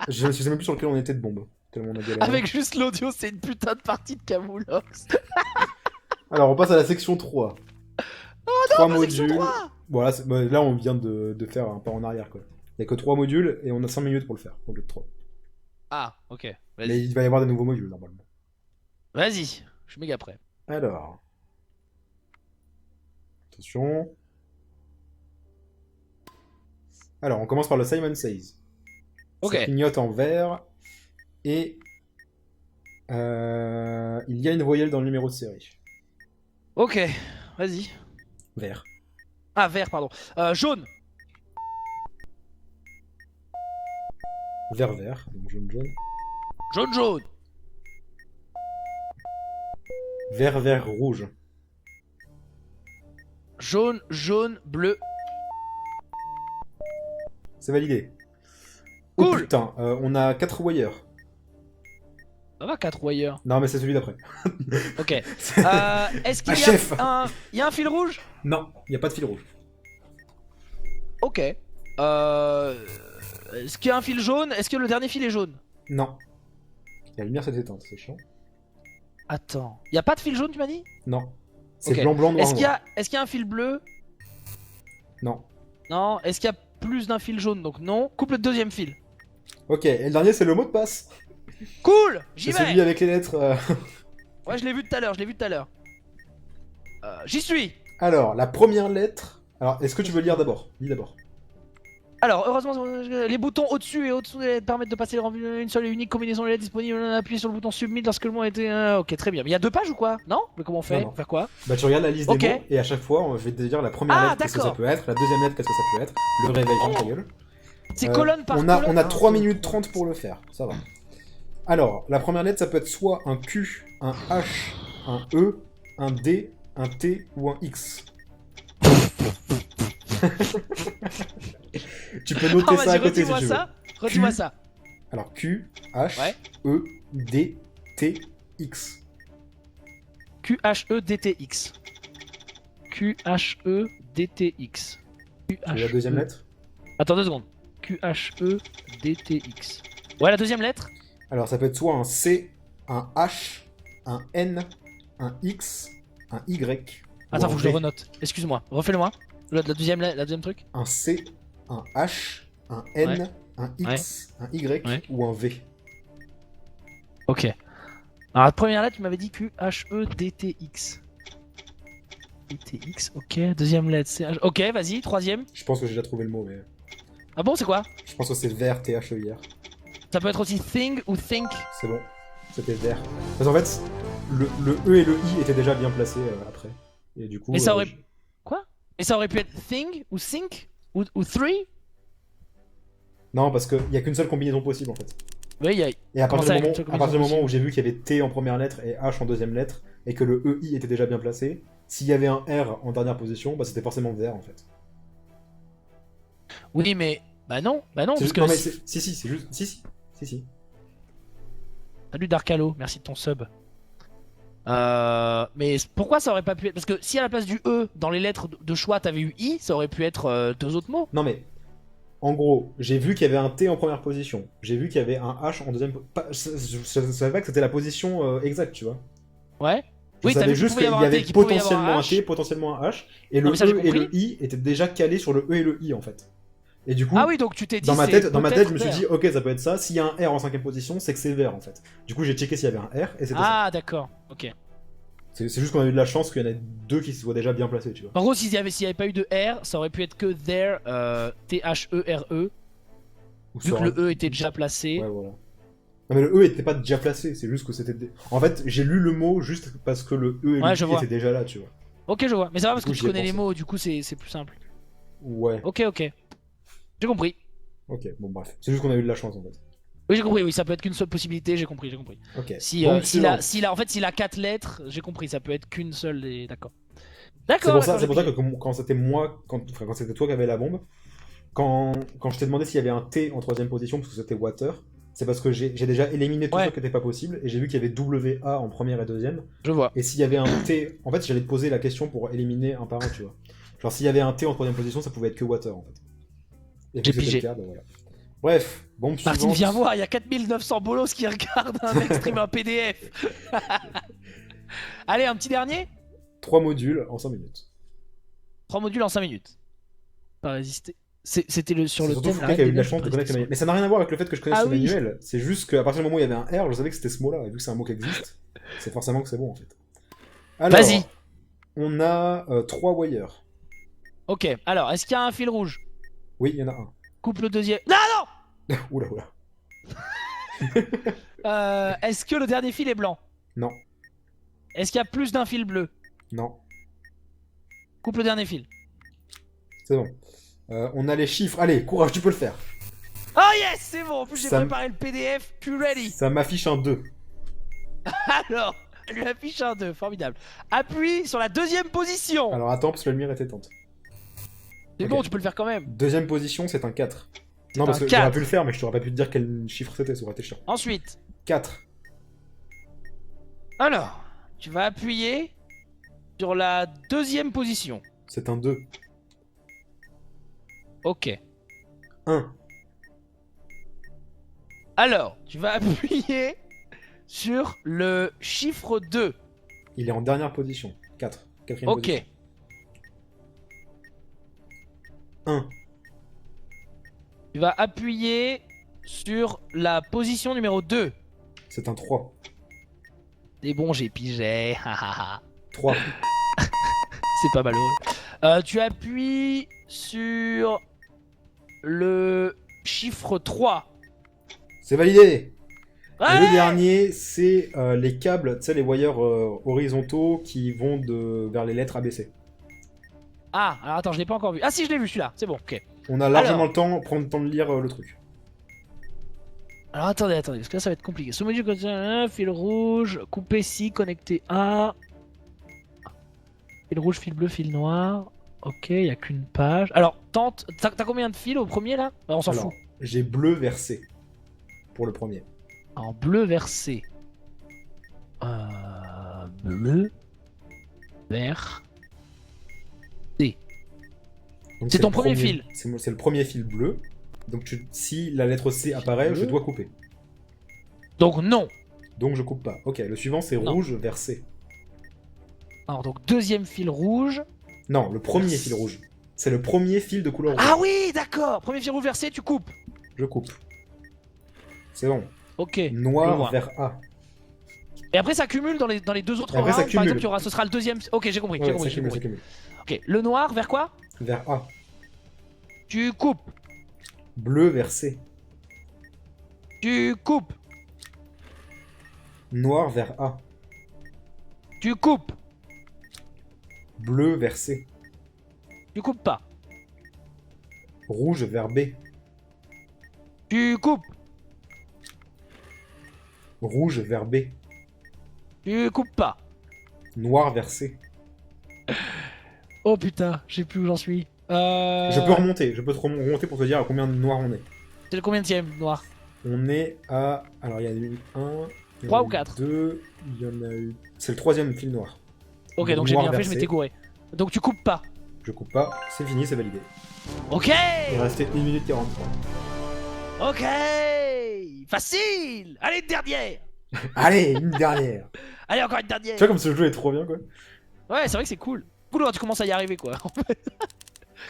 Je sais même plus sur lequel on était de bombe. Tellement on a galéré. Avec juste l'audio, c'est une putain de partie de Camoulox. Alors on passe à la section 3. Oh Trois non, pas section modules. 3. Voilà, bah, là on vient de faire un pas en arrière quoi. Il y a que 3 modules et on a 5 minutes pour le faire au lieu de 3. Ah, ok. Mais Vas-y. il va y avoir des nouveaux modules normalement. Vas-y, je suis méga prêt. Alors. Attention. Alors on commence par le Simon Says. Ok. Ça clignote en vert. Et il y a une voyelle dans le numéro de série. Ok, vas-y. Vert. Ah, vert, pardon. Jaune. Vert, vert. Donc jaune, jaune. Jaune, jaune. Vert, vert, rouge. Jaune, jaune, bleu. C'est validé. Oh Cool. putain, on a 4 wires. Ça va, 4 wires. Non, mais c'est celui d'après. Ok. Est-ce qu'il Ah, y chef. a il y a un fil rouge? Non, il n'y a pas de fil rouge. Ok. Est-ce qu'il y a un fil jaune? Est-ce que le dernier fil est jaune? Non. La lumière s'est éteinte, c'est chiant. Attends. Il y a pas de fil jaune, tu m'as dit? Non. C'est Ok. blanc, blanc, noir, Est-ce qu'il y noir. a un fil bleu? Non. Non. Est-ce qu'il y a plus d'un fil jaune? Donc non. Coupe le deuxième fil. Ok, et le dernier, c'est le mot de passe. Cool. J'y C'est celui vais. avec les lettres. Ouais, je l'ai vu tout à l'heure. J'y suis. Alors, la première lettre. Alors, est-ce que tu veux lire d'abord? Lis d'abord. Alors, heureusement, les boutons au-dessus et au-dessous des lettres permettent de passer une seule et unique combinaison de lettres disponible. Appuyez sur le bouton submit lorsque le mot a été. Ok, très bien. Mais il y a 2 pages ou quoi? Non? Mais comment on fait? Non. Faire quoi? Bah, tu regardes la liste Ok. des mots, et à chaque fois, je vais te dire la première Ah, lettre, qu'est-ce que ça d'accord. peut être, la deuxième lettre, qu'est-ce que ça peut être, le réveil, ferme ta gueule. C'est colonne par on a colonne. 3 minutes 30 pour le faire, ça va. Alors, la première lettre, ça peut être soit un Q, un H, un E, un D, un T ou un X. Tu peux noter Oh, ça à vas-y, côté si redis-moi tu veux. ça. Redis-moi Q. ça. Alors, Q, H, Ouais. E, D, T, X. QHEDTX. QHEDTX. Tu veux la deuxième lettre? Attends 2 secondes. QHEDTX. Ouais, la deuxième lettre. Alors, ça peut être soit un C, un H, un N, un X, un Y. ou Attends, un faut que je V. le renote. Excuse-moi. Refais-le-moi. La deuxième truc. Un C, un H, un N, Ouais. un X, un Y Ouais. ou un V. Ok. Alors, la première lettre, tu m'avais dit QHEDTX. DTX, ok. Deuxième lettre, CH. Ok, vas-y, troisième. Je pense que j'ai déjà trouvé le mot, mais Ah bon, c'est quoi? je pense que c'est vert, T-H-E-I-R. Ça peut être aussi thing ou think. C'est bon, c'était vert. Parce qu'en fait, le E et le I étaient déjà bien placés après. Et du coup. Et ça aurait. je- Quoi? Et ça aurait pu être thing ou think ou three? Non, parce qu'il n'y a qu'une seule combinaison possible en fait. Oui, il y a. Et à Comment partir, ça, du moment, une seule à partir du combinaison moment où j'ai vu qu'il y avait T en première lettre et H en deuxième lettre, et que le EI était déjà bien placé, s'il y avait un R en dernière position, bah c'était forcément vert en fait. Oui, mais. Bah non, C'est parce juste- que. non, mais si, c'est juste. Si. Salut Darkalo, merci de ton sub. Mais pourquoi ça aurait pas pu être. Parce que si à la place du E, dans les lettres de choix, t'avais eu I, ça aurait pu être 2 autres mots. Non mais, en gros, j'ai vu qu'il y avait un T en première position. J'ai vu qu'il y avait un H en deuxième. Je savais pas que c'était la position exacte, tu vois. Ouais. Je Oui, t'as savais vu juste qu'il qu'il pouvait y y avoir un T, avait qu'il pouvait y avoir potentiellement un un T, H. potentiellement un H, et Non, le mais ça, j'ai E et le compris. I étaient déjà calés sur le E et le I en fait. Et du coup, Ah oui, donc tu t'es dit. dans ma c'est tête, je me peut-être suis vert. dit, ok, ça peut être ça. S'il y a un R en 5ème position, c'est que c'est vert en fait. Du coup, j'ai checké s'il y avait un R et c'était ça. Ah, d'accord. Ok. C'est juste qu'on a eu de la chance qu'il y en ait deux qui se soient déjà bien placés, tu vois. En gros, s'il y avait pas eu de R, ça aurait pu être que there, T-H-E-R-E. Ou Vu ça que aurait- le E était déjà placé. Ouais, voilà. Non, mais le E était pas déjà placé, c'est juste que c'était. En fait, j'ai lu le mot juste parce que le E et Ouais, le je I vois. étaient déjà là, tu vois. Ok, je vois. Mais ça va Du parce coup, que tu j'y ai connais les pensé. mots, du coup, c'est plus simple. Ouais, Ok, ok. J'ai compris. ok, bon, bref. C'est juste qu'on a eu de la chance en fait. Oui, j'ai compris. Oui, ça peut être qu'une seule possibilité. J'ai compris, j'ai compris. Ok. Si, Donc, en fait, s'il a 4 lettres, j'ai compris. Ça peut être qu'une seule. D'accord. C'est D'accord, pour ça, d'accord, c'est j'ai pour ça que pigé. quand c'était moi, enfin, quand c'était toi qui avais la bombe, quand je t'ai demandé s'il y avait un T en 3ème position, parce que c'était water, c'est parce que j'ai déjà éliminé tout Ouais, ça qui n'était pas possible, et j'ai vu qu'il y avait WA en première et deuxième, je vois. et s'il y avait un T, en fait j'allais te poser la question pour éliminer un par un, tu vois. Genre s'il y avait un T en 3ème position, ça pouvait être que water en fait. Et vu J'ai que c'était le pigé. cas, ben voilà. Bref, bombe Martine, suivante. viens voir, il y a 4900 bolos qui regardent un mec streamer un PDF. Allez, un petit dernier. 3 modules en 5 minutes. 3 modules en 5 minutes. Pas résister. C'était sur C'est le surtout thème la Fouquet qui reine a eu des de la neiges, chance pas de connaître résister le manuel. Mais ça n'a rien à voir avec le fait que je connaisse Ah le oui. manuel. C'est juste qu'à partir du moment où il y avait un R, je savais que c'était ce mot-là. Et vu que c'est un mot qui existe, c'est forcément que c'est bon en fait. Vas-y. Alors, on a 3 wires. Ok, alors, est-ce qu'il y a un fil rouge? Oui, il y en a un. Coupe le deuxième. Non, non. Oula, oula. Est-ce que le dernier fil est blanc? Non, Est-ce qu'il y a plus d'un fil bleu? non, Coupe le dernier fil. c'est bon. On a les chiffres. Allez, courage, tu peux le faire. Oh yes, c'est bon. En plus, j'ai Ça préparé le PDF. Plus ready. Ça m'affiche un 2. Alors, elle lui affiche un 2. Formidable. Appuie sur la deuxième position. Alors attends, parce que la lumière est éteinte. C'est ok. bon, tu peux le faire quand même. Deuxième position, c'est un 4. Non, parce un que j'aurais 4. pu le faire, mais je t'aurais pas pu te dire quel chiffre c'était, ça aurait été chiant. Ensuite, 4. alors, tu vas appuyer sur la deuxième position. C'est un 2. Ok. 1. Alors, tu vas appuyer sur le chiffre 2. Il est en dernière position. 4. Quatrième Ok. position. 1. Tu vas appuyer sur la position numéro 2. C'est un 3. C'est bon, j'ai pigé. 3. C'est pas malheureux. Tu appuies sur le chiffre 3. C'est validé. Et Ouais. le dernier, c'est les câbles, tu sais, les wires horizontaux qui vont vers les lettres ABC. Ah, alors attends, je l'ai pas encore vu. Ah si, je l'ai vu celui-là. C'est bon, ok. On a largement Alors. le temps, prendre le temps de lire le truc. Alors attendez, parce que là ça va être compliqué. Ce module contient un fil rouge, coupé ici, connecté à. Fil rouge, fil bleu, fil noir. Ok, il y a qu'une page. Alors, tente. T'as combien de fils au premier là? On s'en Alors, fout. j'ai bleu vers C pour le premier. En bleu versé. Bleu. Vert. Donc, C'est ton le premier fil. C'est le premier fil bleu. Donc si la lettre C apparaît, je bleu. dois couper. Donc non. Donc je coupe pas. Ok, le suivant c'est Non. rouge vers C. Alors donc deuxième fil rouge. Non, le premier Vers C. fil rouge. C'est le premier fil de couleur rouge. Ah oui, d'accord. Premier fil rouge versé, tu coupes. Je coupe. C'est bon. Ok. je Noir vois. vers A. Et après ça cumule dans les deux autres Après, ça rounds. Par cumule. exemple, ce sera le deuxième. Ok, j'ai compris. Ouais, j'ai ça compris, j'ai cumule, ça compris. cumule. Ok. Le noir vers quoi? Vers A. Tu coupes. Bleu vers C. Tu coupes. Noir vers A. Tu coupes. Bleu vers C. Tu coupes pas. Rouge vers B. Tu coupes. Rouge vers B. Tu coupes pas. Noir vers C. Oh putain, je sais plus où j'en suis. Je peux remonter. Je peux te remonter pour te dire à combien de noirs on est. C'est le combienième noir? On est à... Alors, il y en a eu un... 3 ou 4? 2, il y en a eu... C'est le troisième fil noir. Ok, donc j'ai noir bien fait, vers je C. m'étais gouré. Donc tu coupes pas. Je coupe pas, c'est fini, c'est validé. Ok. Il restait 1 minute 43. Ok. Facile. Allez, une dernière. Allez, une dernière. Allez, encore une dernière. Tu vois comme ce jeu est trop bien, quoi. Ouais, c'est vrai que c'est cool. Cool, quand tu commences à y arriver, quoi.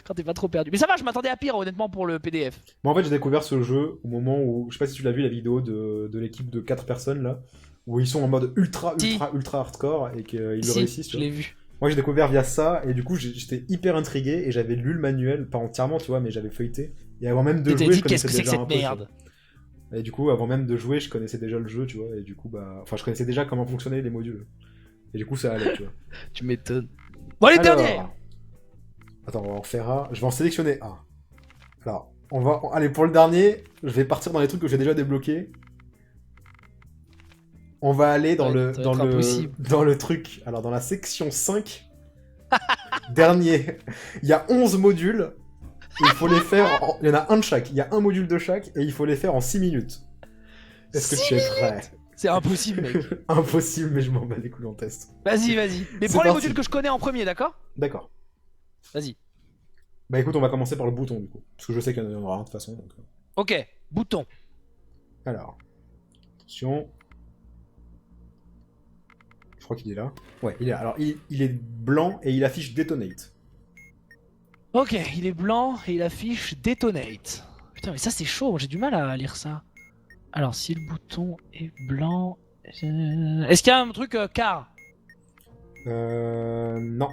quand t'es pas trop perdu. Mais ça va, je m'attendais à pire honnêtement pour le PDF. Moi, en fait, j'ai découvert ce jeu au moment où, je sais pas si tu l'as vu, la vidéo de l'équipe de 4 personnes, là, où ils sont en mode ultra, Si. ultra, ultra hardcore et qu'ils le Si, réussissent, tu je vois. l'ai vu. Moi, j'ai découvert via ça, et du coup, j'étais hyper intrigué, et j'avais lu le manuel, pas entièrement, tu vois, mais j'avais feuilleté. Et avant même de T'étais jouer, dit je qu'est-ce connaissais que c'est que déjà un cette peu, tu vois. merde. Et du coup, avant même de jouer, je connaissais déjà le jeu, tu vois, et du coup, bah... Enfin, je connaissais déjà comment fonctionnaient les modules. Et du coup, ça allait, tu vois. Tu m'étonnes. Bon, les dernières. Alors... Attends, on va en faire un. Je vais en sélectionner un. Alors, on va... Allez, pour le dernier, je vais partir dans les trucs que j'ai déjà débloqués. On va aller dans Ouais, ça va être impossible. dans le truc. Alors, dans la section 5, dernier, il y a 11 modules. Et il faut les faire... Il y en a un de chaque. Il y a un module de chaque, et il faut les faire en 6 minutes. Est-ce que 6 tu es prêt? C'est impossible, mec. Impossible, mais je m'en bats les couilles en test. Vas-y, vas-y. Mais C'est prends les parti. modules que je connais en premier, d'accord? D'accord. Vas-y. Bah écoute, on va commencer par le bouton, du coup. Parce que je sais qu'il y en aura un de toute façon. Donc... Ok, bouton. Alors, attention. Je crois qu'il est là. Ouais, il est là. Alors, il est blanc et il affiche Detonate. Ok, il est blanc et il affiche Detonate. Putain, mais ça c'est chaud, j'ai du mal à lire ça. Alors, si le bouton est blanc... Est-ce qu'il y a un truc car? Non.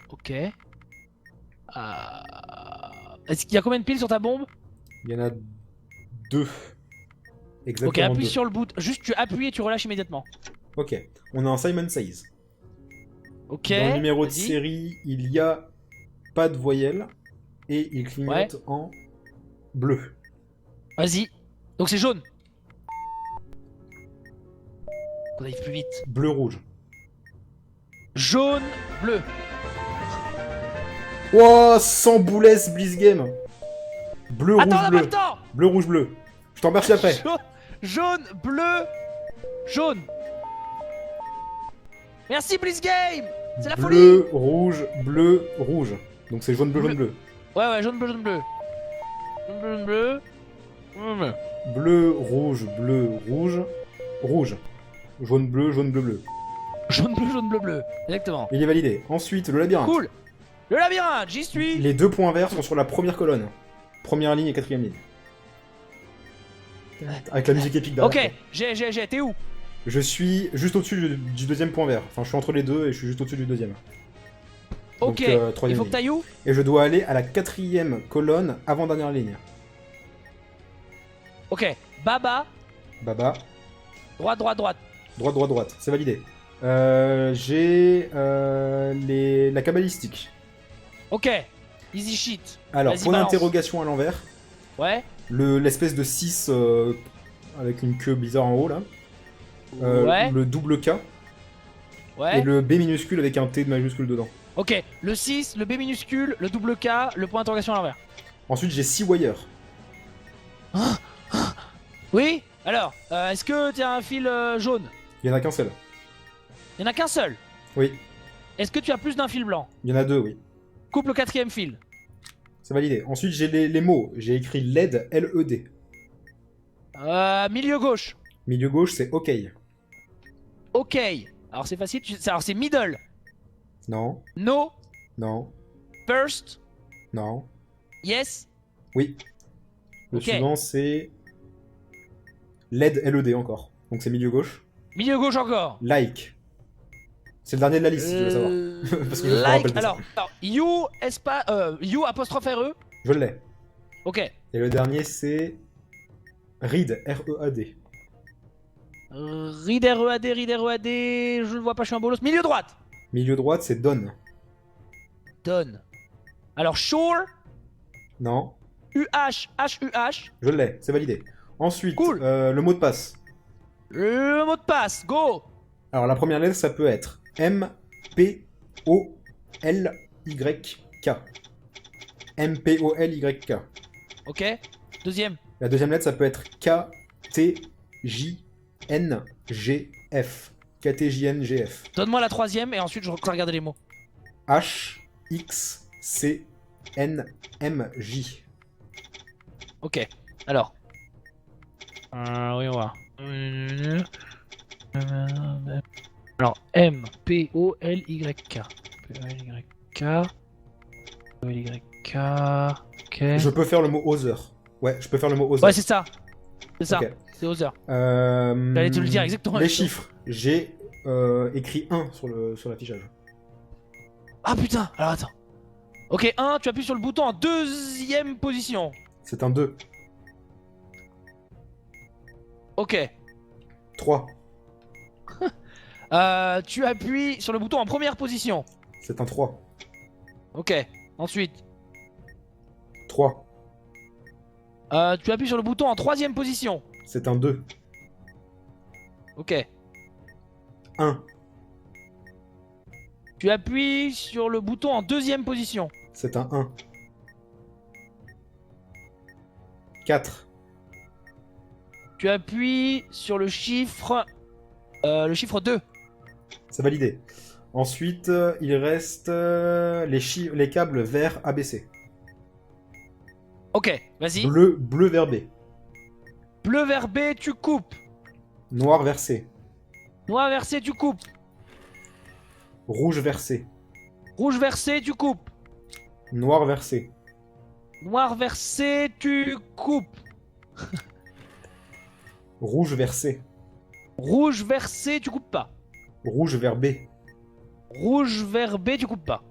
Ok. Est-ce qu'il y a combien de piles sur ta bombe? Il y en a 2. Exactement. Ok, appuie 2. sur le bouton. Juste tu appuies et tu relâches immédiatement. Ok. On est en Simon Says. Ok. Dans le numéro de vas-y. série, il y a pas de voyelle et il clignote en bleu. Vas-y. Donc c'est jaune. On arrive plus vite. Bleu-rouge. Jaune, bleu. Oh, sans boulesse, Bliss Game. Bleu, Attends, on rouge, a pas bleu. le temps. Bleu, rouge, bleu. Je t'en remercie après. Jaune, bleu, jaune. Merci Blitz Game. C'est la folie. Bleu, rouge, bleu, rouge. Donc c'est jaune, bleu, jaune, bleu. Ouais, ouais, jaune, bleu, jaune, bleu. Jaune, bleu, jaune, bleu. Bleu, rouge, bleu, rouge, rouge. Jaune, bleu, jaune, bleu, bleu. Jaune, bleu, jaune, bleu, bleu. Exactement. Il est validé. Ensuite, le labyrinthe. Cool. Le labyrinthe, j'y suis. Les 2 points verts sont sur la première colonne. Première ligne et quatrième ligne. Avec la musique épique derrière. Ok, j'ai, t'es où? Je suis juste au-dessus du deuxième point vert. Enfin, je suis entre les deux et je suis juste au-dessus du deuxième. Ok, Donc, il troisième faut que ligne. t'ailles où? Et je dois aller à la quatrième colonne avant dernière ligne. Ok, Baba, Baba. droite, droite, droite. Droite, droite, droite. C'est validé. J'ai la cabalistique. Ok, easy shit. Alors, Vas-y, point balance. d'interrogation à l'envers. Ouais, L'espèce de 6 avec une queue bizarre en haut là. ouais, Le double K. ouais. Et le B minuscule avec un T majuscule dedans. Ok, le 6, le B minuscule, le double K, le point d'interrogation à l'envers. Ensuite, j'ai 6 wires. Oui. Alors, est-ce que tu as un fil jaune? Il y en a qu'un seul. Il n'y en a qu'un seul. Oui. Est-ce que tu as plus d'un fil blanc? Il y en a 2, oui. Coupe le quatrième fil. C'est validé. Ensuite, j'ai les mots. J'ai écrit LED, L-E-D. Milieu gauche. Milieu gauche, c'est OK. Ok. Alors c'est facile. Alors c'est middle. Non, No. non, First. non. Yes. Oui. Le Ok. suivant, c'est LED, L-E-D encore. Donc c'est milieu gauche. Milieu gauche encore. Like. C'est le dernier de la liste, si tu veux savoir. Parce que je me like. rappelle de ça. Alors, you apostrophe RE. Je l'ai. Ok. Et le dernier, c'est Read, R-E-A-D. Read READ, read READ. Je ne vois pas, je suis un bolos. Milieu droite. Milieu droite, c'est Don. Done. Alors sure. Non, UH, HUH. je l'ai, c'est validé. Ensuite, Cool. le mot de passe. Le mot de passe. Go. Alors la première lettre, ça peut être M-P-O-L-Y-K. M-P-O-L-Y-K. Ok. Deuxième. La deuxième lettre, ça peut être K-T-J-N-G-F. K-T-J-N-G-F. Donne-moi la troisième et ensuite je vais regarder les mots. H-X-C-N-M-J. Ok. Alors. Oui, on va. Alors, M-P-O-L-Y-K. P-O-L-Y-K. YK. Ok. Je peux faire le mot Other. Ouais, je peux faire le mot Other. Ouais, c'est ça. C'est ça. Ok. C'est Other. J'allais J'allais te le dire exactement. Les chiffres. J'ai écrit 1 sur l'affichage. Ah putain. Alors attends. Ok, 1, tu appuies sur le bouton en deuxième position. C'est un 2. Ok. 3. Tu appuies sur le bouton en première position. C'est un 3. Ok. Ensuite, 3. tu appuies sur le bouton en troisième position. C'est un 2. Ok. 1. Tu appuies sur le bouton en deuxième position. C'est un 1. 4. Tu appuies sur le chiffre 2. C'est validé. Ensuite, il reste les câbles vert ABC. Ok, vas-y. Bleu vert B. Bleu vers B, tu coupes. Noir vert C. Noir vers C, tu coupes. Rouge vert C. Rouge vers C, tu coupes. Noir vert C. Noir vers C, tu coupes. Rouge vert C. Rouge vers C, tu coupes pas. Rouge vert B. Rouge vers B, tu coupes pas.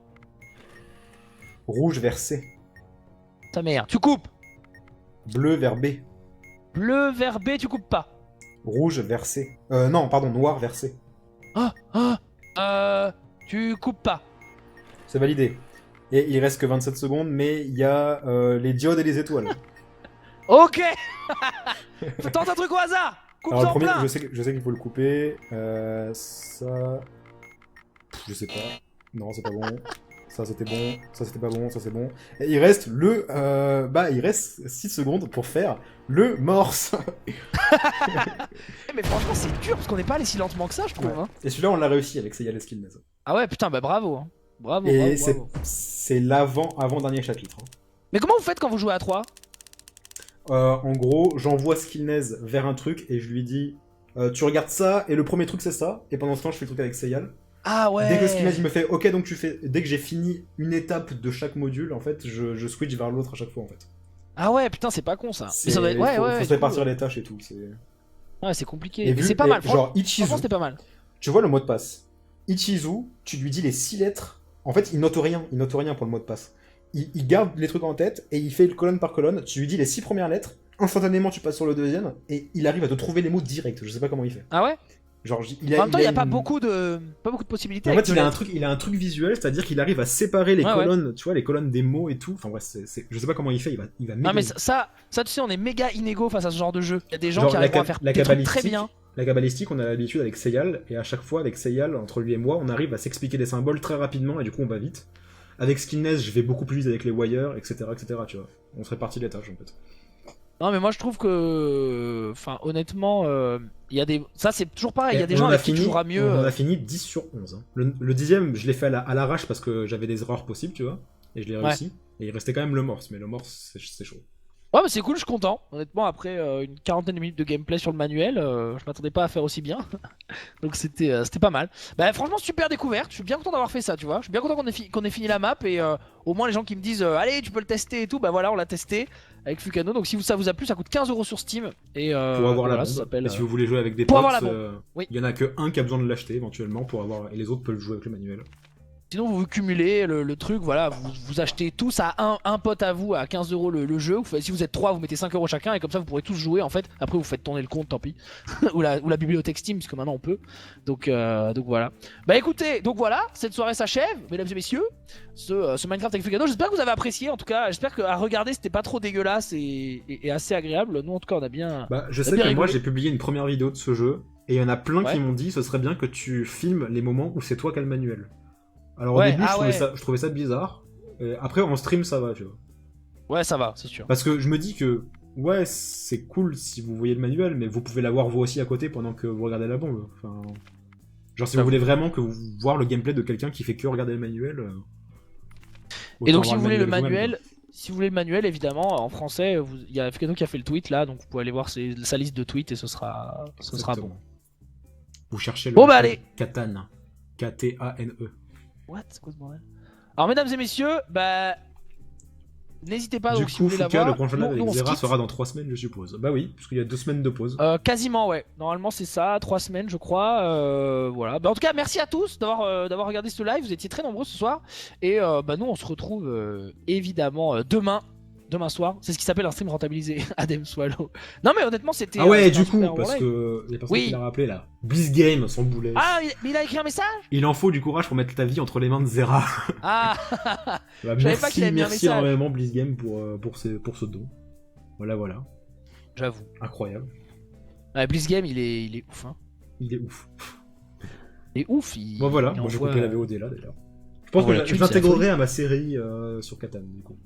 Rouge vert C. Ta mère, tu coupes. Bleu vert B. Bleu vers B, tu coupes pas. Rouge vert C. Non, pardon, noir vert C. Tu coupes pas. C'est validé. Et il reste que 27 secondes, mais il y a les diodes et les étoiles. Ok. Tente un truc au hasard. Coupe Alors le en premier, plein. je sais qu'il faut le couper. Ça... Je sais pas. Non, c'est pas bon. Ça c'était bon. Ça c'était pas bon. Ça c'est bon. Et il reste il reste 6 secondes pour faire le morse. Mais franchement, c'est dur parce qu'on n'est pas allé si lentement que ça, je trouve. Ouais. Hein. Et celui-là, on l'a réussi avec Seiya Skillness. Ah ouais, putain, bah bravo. Hein. Bravo, Et bravo. c'est avant-dernier chapitre. Hein. Mais comment vous faites quand vous jouez à 3? En gros, j'envoie Skillness vers un truc et je lui dis tu regardes ça et le premier truc c'est ça. Et pendant ce temps, je fais le truc avec Seiya. Ah ouais. Dès que Skillness il me fait ok, donc tu fais. Dès que j'ai fini une étape de chaque module, en fait, je switch vers l'autre à chaque fois en fait. Ah ouais, putain, c'est pas con ça. C'est- Mais ça doit être... Ouais, faut ouais, se répartir les tâches et tout. Ouais, c'est compliqué. Et Mais vu- c'est pas et mal. genre, Franchement, Ichizu, c'était pas mal. tu vois le mot de passe. Ichizu, tu lui dis les 6 lettres. En fait, il note rien pour le mot de passe. Il garde les trucs en tête et il fait colonne par colonne. Tu lui dis les 6 premières lettres. Instantanément, tu passes sur le deuxième et il arrive à te trouver les mots direct. Je sais pas comment il fait. Ah ouais. Genre, En même temps, il y a pas beaucoup de possibilités. En avec fait, deux lettres. il a un truc visuel, c'est-à-dire qu'il arrive à séparer les Ouais, colonnes, tu vois, les colonnes des mots et tout. Enfin, ouais, je sais pas comment il fait. Il va Non mais méga- ça, tu sais, on est méga inégaux face à ce genre de jeu. Il y a des gens Genre, qui arrivent à faire des trucs très bien. La cabalistique, on a l'habitude avec Seyal, et à chaque fois avec Seyal, entre lui et moi, on arrive à s'expliquer des symboles très rapidement, et du coup on va vite. Avec Skillness, je vais beaucoup plus vite avec les wires, etc., tu vois. On se répartit les tâches en fait. Non mais moi je trouve que, enfin honnêtement, il y a des, ça c'est toujours pareil. Il y a Et des on gens en a avec qui tu fini- joueras mieux. On en a fini 10 sur 11. Hein. Le 10ème, je l'ai fait à l'arrache parce que j'avais des erreurs possibles, tu vois, et je l'ai réussi. Et il restait quand même le morse, mais le morse, c'est chaud. Ouais mais c'est cool, je suis content. Honnêtement après une quarantaine de minutes de gameplay sur le manuel, je m'attendais pas à faire aussi bien. Donc c'était pas mal. Bah franchement super découverte, je suis bien content d'avoir fait ça tu vois. Je suis bien content qu'on ait fini la map et au moins les gens qui me disent allez tu peux le tester et tout, bah voilà on l'a testé avec Fukano. Donc si ça vous a plu ça coûte 15 € sur Steam. Et Pour avoir voilà, la ça bombe. s'appelle, Et si vous voulez jouer avec des pour potes, avoir la bombe. Oui. il y en a que un qui a besoin de l'acheter éventuellement pour avoir, et les autres peuvent le jouer avec le manuel. Sinon vous cumulez le truc, voilà, vous achetez tous à un pote à vous à 15 € le jeu. Si vous êtes 3 vous mettez 5 € chacun et comme ça vous pourrez tous jouer en fait. Après vous faites tourner le compte tant pis. ou la bibliothèque Steam puisque maintenant on peut. Donc voilà. Bah écoutez, donc voilà, cette soirée s'achève, mesdames et messieurs. Ce Minecraft avec Fukano, j'espère que vous avez apprécié. En tout cas j'espère qu'à regarder c'était pas trop dégueulasse et assez agréable. Nous en tout cas on a bien... Bah, je on a sais bien que moi rigolé. j'ai publié une première vidéo de ce jeu, et il y en a plein Ouais. qui m'ont dit ce serait bien que tu filmes les moments où c'est toi qui as le manuel. Alors Ouais, au début, ah ouais. je trouvais ça bizarre. Et après, en stream, ça va, tu vois. Ouais ça va, c'est sûr. Parce que je me dis que, ouais, c'est cool si vous voyez le manuel, mais vous pouvez l'avoir vous aussi à côté pendant que vous regardez la bombe. Enfin, genre, si vous voulez vraiment voir le gameplay de quelqu'un qui fait que regarder le manuel. Et donc autant si avoir vous voulez le vous-même, manuel, si vous voulez le manuel évidemment en français, il y a Fukano qui a fait le tweet là, donc vous pouvez aller voir sa liste de tweets et ce sera bon. Exactement. Vous cherchez le Bon, bah, allez. Katane. K-T-A-N-E. What? C'est quoi ce bordel? Alors mesdames et messieurs, bah n'hésitez pas, Du donc si vous coup, voulez la Fouca, voir. le prochain live Nous, avec on Zera skip. sera dans 3 semaines, je suppose. Bah oui, parce qu'il y a 2 semaines de pause. Quasiment, ouais. Normalement, c'est ça, 3 semaines, je crois. Voilà. Bah, en tout cas, merci à tous d'avoir regardé ce live. Vous étiez très nombreux ce soir. Et bah, nous, on se retrouve évidemment demain soir. C'est ce qui s'appelle un stream rentabilisé. Adem Swallow. Non, mais honnêtement, c'était. Ah ouais, c'était un du coup, super bon parce live. que y a personne Oui. qui l'a rappelé là. Bliss Game, son boulet. Ah, mais il a écrit un message. Il en faut du courage pour mettre ta vie entre les mains de Zera. Ah. Bah, Je savais pas qu'il avait mis un merci message. énormément Bliss Game pour ce don. Voilà. J'avoue. Incroyable. Ouais, Bliss Game, il est ouf. Hein. Il est ouf. Il est ouf. Bon voilà, il moi j'ai envoie- coupé la VOD là d'ailleurs. Je pense Voilà, que tu je le sais, l'intégrerai à ma série sur Catan du coup.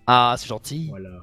Ah, c'est gentil. Voilà.